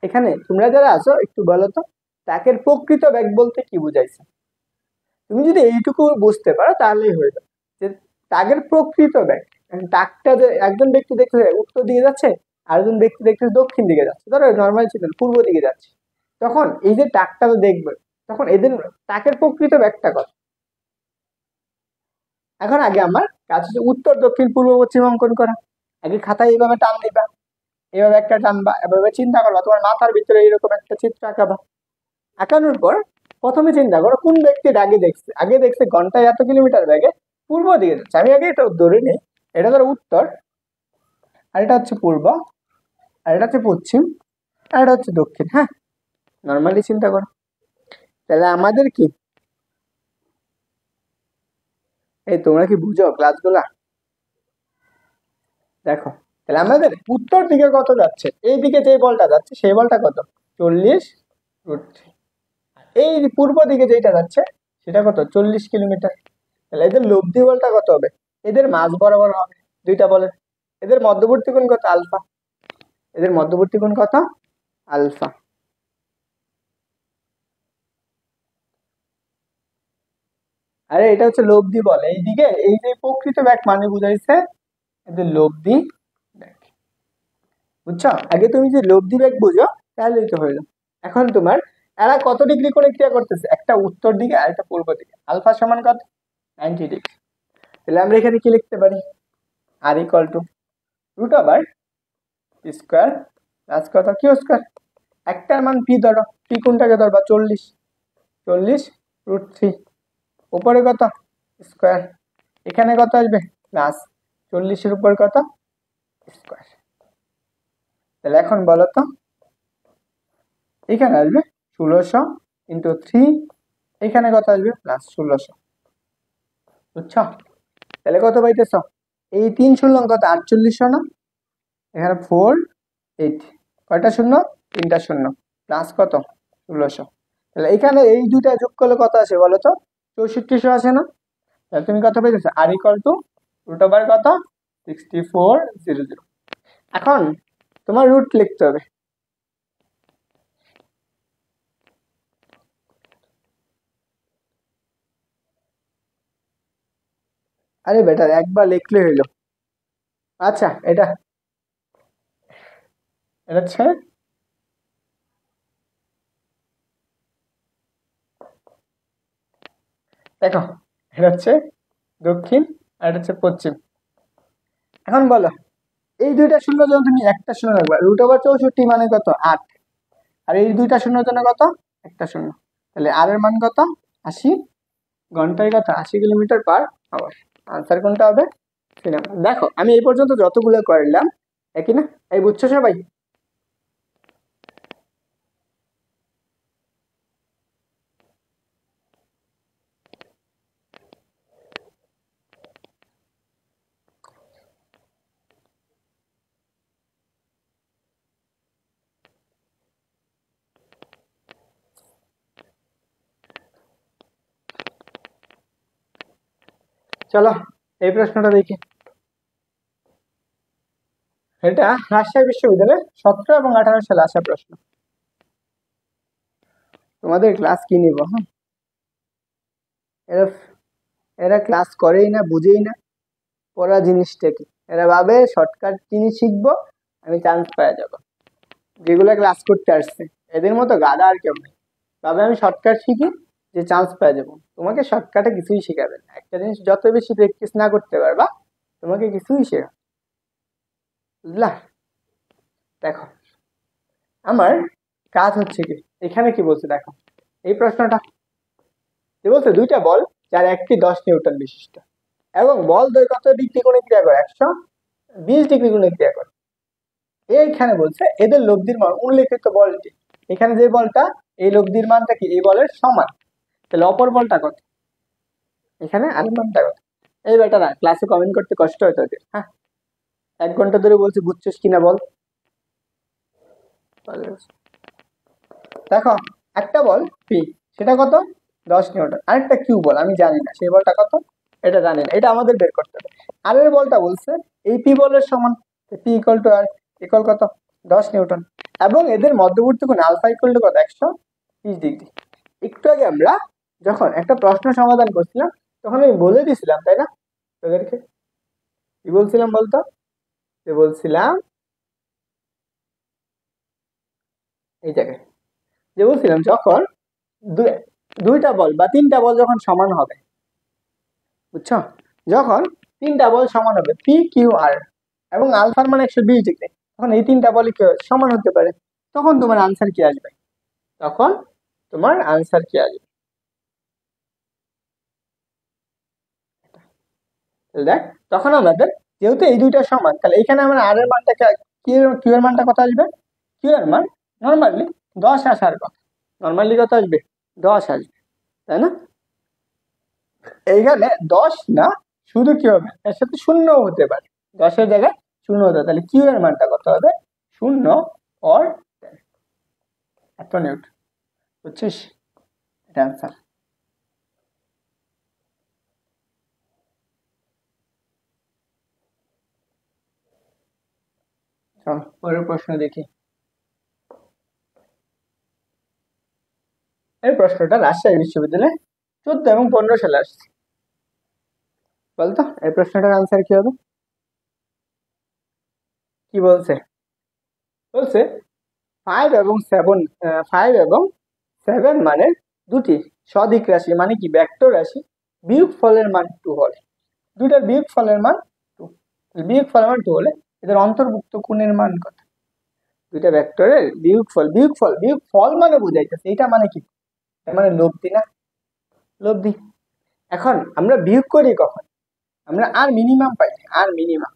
এখানে তোমরা যারা আছো একটু বলো তো, ট্রাকের প্রকৃত ব্যাগ বলতে কি বুঝাইছে? তুমি যদি এইটুকু বুঝতে পারো তাহলেই হয়ে যাবে যে ট্রাকের প্রকৃত ব্যাগ। ট্রাকটা যে একজন ব্যক্তি দেখতে উত্তর দিকে যাচ্ছে, আরেকজন ব্যক্তি দেখতে দক্ষিণ দিকে যাচ্ছে, ধরো নর্মাল ছিল পূর্ব দিকে যাচ্ছে, তখন এই যে ট্রাকটা দেখবে, তখন এদের ট্রাকের প্রকৃত ব্যাগটা কত? এখন আগে আমার কাজ হচ্ছে উত্তর দক্ষিণ পূর্ব পশ্চিম অঙ্কন করা। আগে খাতায় এইভাবে টান দিবা, এইভাবে একটা টানবা, এভাবে চিন্তা করবা, তোমার মাথার ভিতরে এরকম একটা চিত্র আঁকাবা। আঁকানোর পর প্রথমে চিন্তা করো কোন ব্যক্তির আগে দেখছে ঘন্টায় এত কিলোমিটার ব্যাগে পূর্ব দিকে যাচ্ছে। আমি আগে এটা ধরে নিই, এটা ধরো উত্তর, আর এটা হচ্ছে পূর্ব, আর এটা হচ্ছে পশ্চিম, আর এটা হচ্ছে দক্ষিণ। হ্যাঁ, নর্মালি চিন্তা করো। তাহলে আমাদের কি, এই তোমরা কি বুঝো ক্লাসগুলা? দেখো, তাহলে আমাদের উত্তর দিকে কত যাচ্ছে, এই দিকে যে বলটা যাচ্ছে সেই বলটা কত, 40√3। এই পূর্ব দিকে যেটা যাচ্ছে সেটা কত, 40 কিলোমিটার। তাহলে এদের লব্ধি বলটা কত হবে, এদের মাঝ বরাবর হবে দুইটা বলের। এদের মধ্যবর্তী কোণ কত, আলফা। এদের মধ্যবর্তী কোণ কত, আলফা। আরে এটা হচ্ছে লব্ধি বল, এইদিকে এই যে প্রকৃত ব্যাগ মানে বুঝাইছে এদের লব্ধি ব্যাগ, বুঝছো? আগে তুমি যে লব্ধি ব্যাগ বুঝো তাহলেই তো হয়ে যাবে। এখন তোমার এরা কত ডিগ্রি করে ক্রিয়া করতেছে, একটা উত্তর দিকে আর একটা পূর্ব দিকে, আলফা সমান কত, 90 ডিগ্রি। তাহলে আমরা এখানে কি লিখতে পারি, R equal to root over square plus কত, কিউ স্কোয়ার। একটার মান পি ধরো, পি কোনটাকে ধরবা, 40, 40√3, উপরে কত স্কোয়ার, এখানে কত আসবে প্লাস 40-এর উপর কত স্কোয়ার। তাহলে এখন বলো তো, এখানে আসবে 1600 × 3, এখানে কত আসবে প্লাস 1600, বুঝছো? তাহলে কত পাইতেছ, এই 3 শূন্য কত, 4800 না, এখানে 4 8, কয়টা শূন্য, 3টা শূন্য, প্লাস কত 1600। তাহলে এখানে এই দুইটা যোগ করলে কত আসে বলো তো, 6400 আসে না? তাহলে তুমি কত পাইতেছো, আর ইকুয়াল টু রুট ওভার কত, 6400। এখন তোমার রুট লিখতে হবে। আরে বেটা একবার লিখলে হইলো। আচ্ছা এটা এটা হচ্ছে, দেখো এটা হচ্ছে দক্ষিণ আর এটা হচ্ছে পশ্চিম। এখন বলো এই দুইটা শূন্য যখন তুমি একটা শূন্য রাখবা, রুট ওভার 64 মানে কত, 8, আর এই দুইটা শূন্যর জন্য কত, একটা শূন্য। তাহলে আর এর মান কত, 80, ঘন্টায় কত, 80 কিলোমিটার/আওয়ার। আনসার কোনটা হবে, দেখো আমি এই পর্যন্ত যতগুলো করলাম একই না, এই বুঝছো সবাই? চলো এই প্রশ্নটা দেখি। এটা রাজশাহী বিশ্ববিদ্যালয়ে 17 এবং 18 সালে আসা প্রশ্ন। তোমাদের ক্লাস কি নিব? হ্যাঁ, এরা এরা ক্লাস করেই না, বুঝেই না পড়া জিনিসটা কি। এরা ভাবে শর্টকাট জিনিস শিখবো, আমি চান্স পাওয়া যাবো। যেগুলো ক্লাস করতে আসছে এদের মতো গাধা আর কেউ নেই। তবে আমি শর্টকাট শিখি যে চান্স পেয়ে যাবো। তোমাকে শর্টকাটে কিছুই শেখাবে না। একটা জিনিস যত বেশি প্র্যাকটিস না করতে পারবা, তোমাকে কিছুই শেখাবে, বুঝলা? দেখো আমার কাজ হচ্ছে কি, এখানে কি বলছে দেখো, এই প্রশ্নটা যে বলছে দুইটা বল যার একটি 10 নিউটন বিশিষ্ট এবং বল দ্বয় কত ডিগ্রি কোণে ক্রিয়া করে? 120 ডিগ্রি কোণে ক্রিয়া করে। এইখানে বলছে এদের লব্ধির মান উল্লেখিত বলটি, এখানে যে বলটা, এই লব্ধির মানটা কি এই বলের সমান, তাহলে অপর বলটা কত, এখানে আর মানটা কত? এই বেটারা ক্লাসে কমেন্ট করতে কষ্ট হয় তোদের। হ্যাঁ, 1 ঘন্টা ধরে বলছি, বুঝছিস কিনা বল। দেখো একটা বল পি, সেটা কত? 10 নিউটন। আরেকটা কিউ বল, আমি জানি না সেই বলটা কত, এটা জানি না, এটা আমাদের বের করতে হবে। আর এর বলটা বলছে এই পি বলের সমান, p equal to R equal কত? 10 নিউটন। এবং এদের মধ্যবর্তী কোণ আলফা ইকুয়াল টু কত? 120 ডিগ্রি। একটু আগে আমরা যখন একটা প্রশ্ন সমাধান করছিলাম তখন আমি বলে দিছিলাম, তাই না তোদেরকে? কি বলছিলাম বলতো? যে বলছিলাম এই জায়গায়, যে বলছিলাম যখন দুইটা বল বা তিনটা বল যখন সমান হবে, বুঝছো? যখন তিনটা বল সমান হবে পি কিউ আর এবং আলফার মান 120 ডিগ্রি, তখন এই তিনটা বলই কি সমান হতে পারে। তখন তোমার আনসার কি আসবে? তখন তোমার আনসার কি আসবে? দেখ, তখন আমাদের যেহেতু এই দুইটা সমান, তাহলে এখানে আমরা আর এর মানটা কিউ এর মানটা কত আসবে? কিউ এর মান নর্মালি 10 আসার কথা। নর্মালি কত আসবে? 10 আসবে, তাই না? এইখানে 10 না, শুধু কি হবে, এর সাথে শূন্য হতে পারে, 10-এর জায়গায় শূন্য হতে পারে। তাহলে কিউ এর মানটা কত হবে? 0 এত নিউটন। বুঝছিস? এটা আনসার। চল পরের প্রশ্ন দেখি। এই প্রশ্নটা রাজশাহী বিশ্ববিদ্যালয়ে 14 এবং 15 সালে আসছে। বলতো এই প্রশ্নটার আনসার কি হবে? কি বলছে? বলছে 5 এবং 7 মানের দুটি সদিক রাশি, মানে কি ভেক্টর রাশি, বিয়োগ ফলের মান 2 হলে, দুটার বিয়োগ ফলের মান 2, বিয়োগ ফলের মান 2 হলে এদের অন্তর্ভুক্ত কোণের মান কত? দুইটা ভেক্টরের বিয়োগ ফল মানে বুঝাইতেছে, এটা মানে কি? এটা মানে লব্ধি না? লব্ধি। এখন আমরা বিয়োগ করি কখন? আমরা আর মিনিমাম পাই, আর মিনিমাম।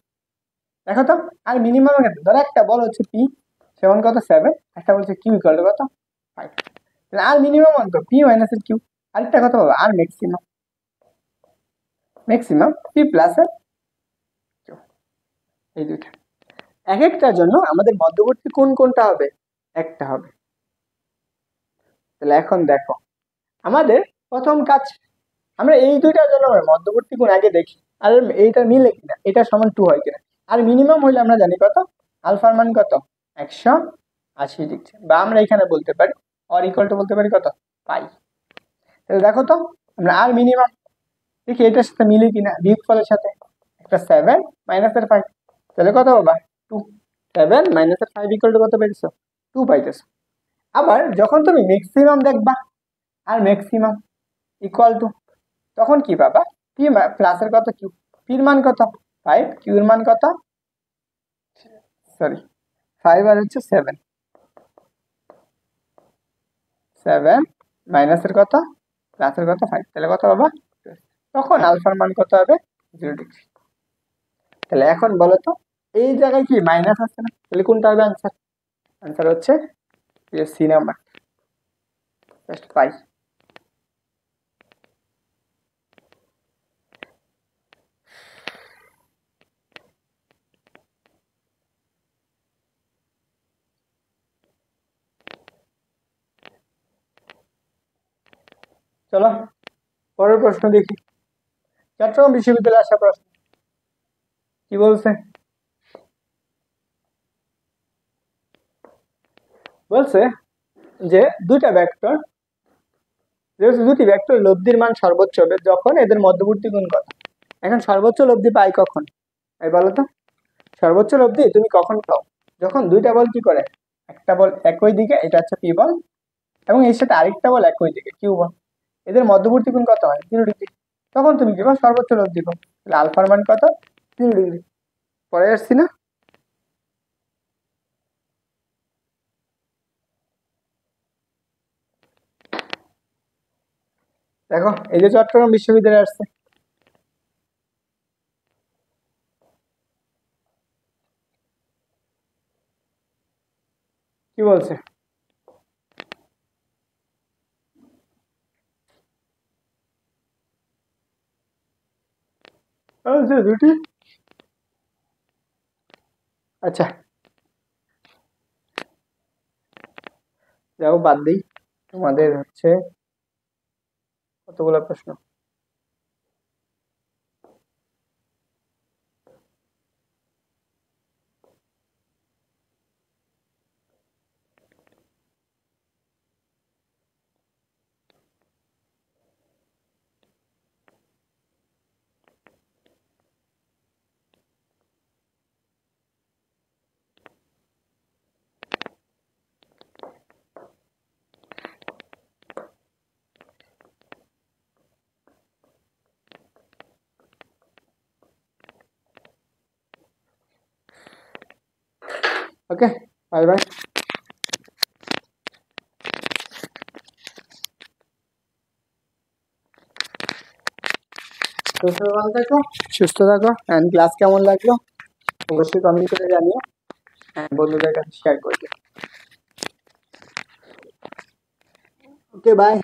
দেখো তো, আর মিনিমাম ক্ষেত্রে ধরো একটা বল হচ্ছে পি সেমন কত 7, একটা বলছে কিউ ইকুয়াল টু কত 5, তাহলে আর মিনিমাম অন্ত পি মাইনাস এর কিউ। আরেকটা কথা বলবো, আর ম্যাক্সিমাম, পি প্লাস এর কিউ। এই দুইটা এক একটার জন্য আমাদের মধ্যবর্তী কোণ কোনটা হবে? একটা হবে। তাহলে এখন দেখো আমাদের প্রথম কাজ, আমরা এই দুইটার জন্য মধ্যবর্তী কোণ আগে দেখি, আর এইটা মিলে কিনা, এটা সমান 2 হয় কিনা। আর মিনিমাম হইলে আমরা জানি কত, আলফার মান কত 180 ডিগ্রি, বা আমরা এখানে বলতে পারি অর ইকুয়াল টু বলতে পারি কত পাই। তাহলে দেখো তো আমরা আর মিনিমাম দেখি এটার সাথে মিলে কিনা, বিয়োগ ফলের সাথে। একটা 7 মাইনাস এর 5, তাহলে কত বাবা 2, 7 মাইনাস এর 5 ইকুয়াল টু কত পাইতেছো? 2 পাইতেছো। আবার যখন তুমি ম্যাক্সিমাম দেখবা, আর ম্যাক্সিমাম ইকুয়াল টু, তখন কি পাবা? পি প্লাসের কত কিউ, পির মান কত 5, কিউ এর মান কত, সরি 5 আর হচ্ছে 7, 7 মাইনাসের কত প্লাসের কত 5, তাহলে কত পাবা? তখন আলফার মান কত হবে? 0 ডিগ্রি। তাহলে এখন বলো তো এই জায়গায় কি মাইনাস আছে না, তাহলে কোনটা হবে আনসার? আনসার হচ্ছে সি নাম্বার, জাস্ট পাই। চলো পরের প্রশ্ন দেখি। চট্টগ্রাম বিশ্ববিদ্যালয়ে আসা প্রশ্ন কি বলছে? বলছে যে দুইটা ভেক্টর, যেহেতু দুটি ভেক্টর লব্ধির মান সর্বোচ্চ হবে যখন এদের মধ্যবর্তী গুণ কত। এখন সর্বোচ্চ লব্ধি পাই কখন? এই বলো তো, সর্বোচ্চ লব্ধি তুমি কখন পাও? যখন দুইটা বল কি করে, একটা বল একই দিকে, এটা হচ্ছে পি বল, এবং এর সাথে আরেকটা বল একই দিকে কিউ বল, এদের মধ্যবর্তী কোণ কত হয়? 0 ডিগ্রি। তখন তুমি কি পাও? সর্বোচ্চ লব্ধি পাও। তাহলে আলফার মান কত? 0 ডিগ্রি। পরে আসছি না? দেখো এই যে চট্টগ্রাম বিশ্ববিদ্যালয়ে আসছে, কি বলছে? দুটি। আচ্ছা যাও বাদ দিই, তোমাদের হচ্ছে কতগুলো প্রশ্ন? ওকে, বাই বাই। ভালো থাকো, সুস্থ থাকো, এন্ড ক্লাস কেমন লাগলো অবশ্যই কমেন্ট করে জানিও, বন্ধুদের কাছে শেয়ার করে দিও। Okay bye.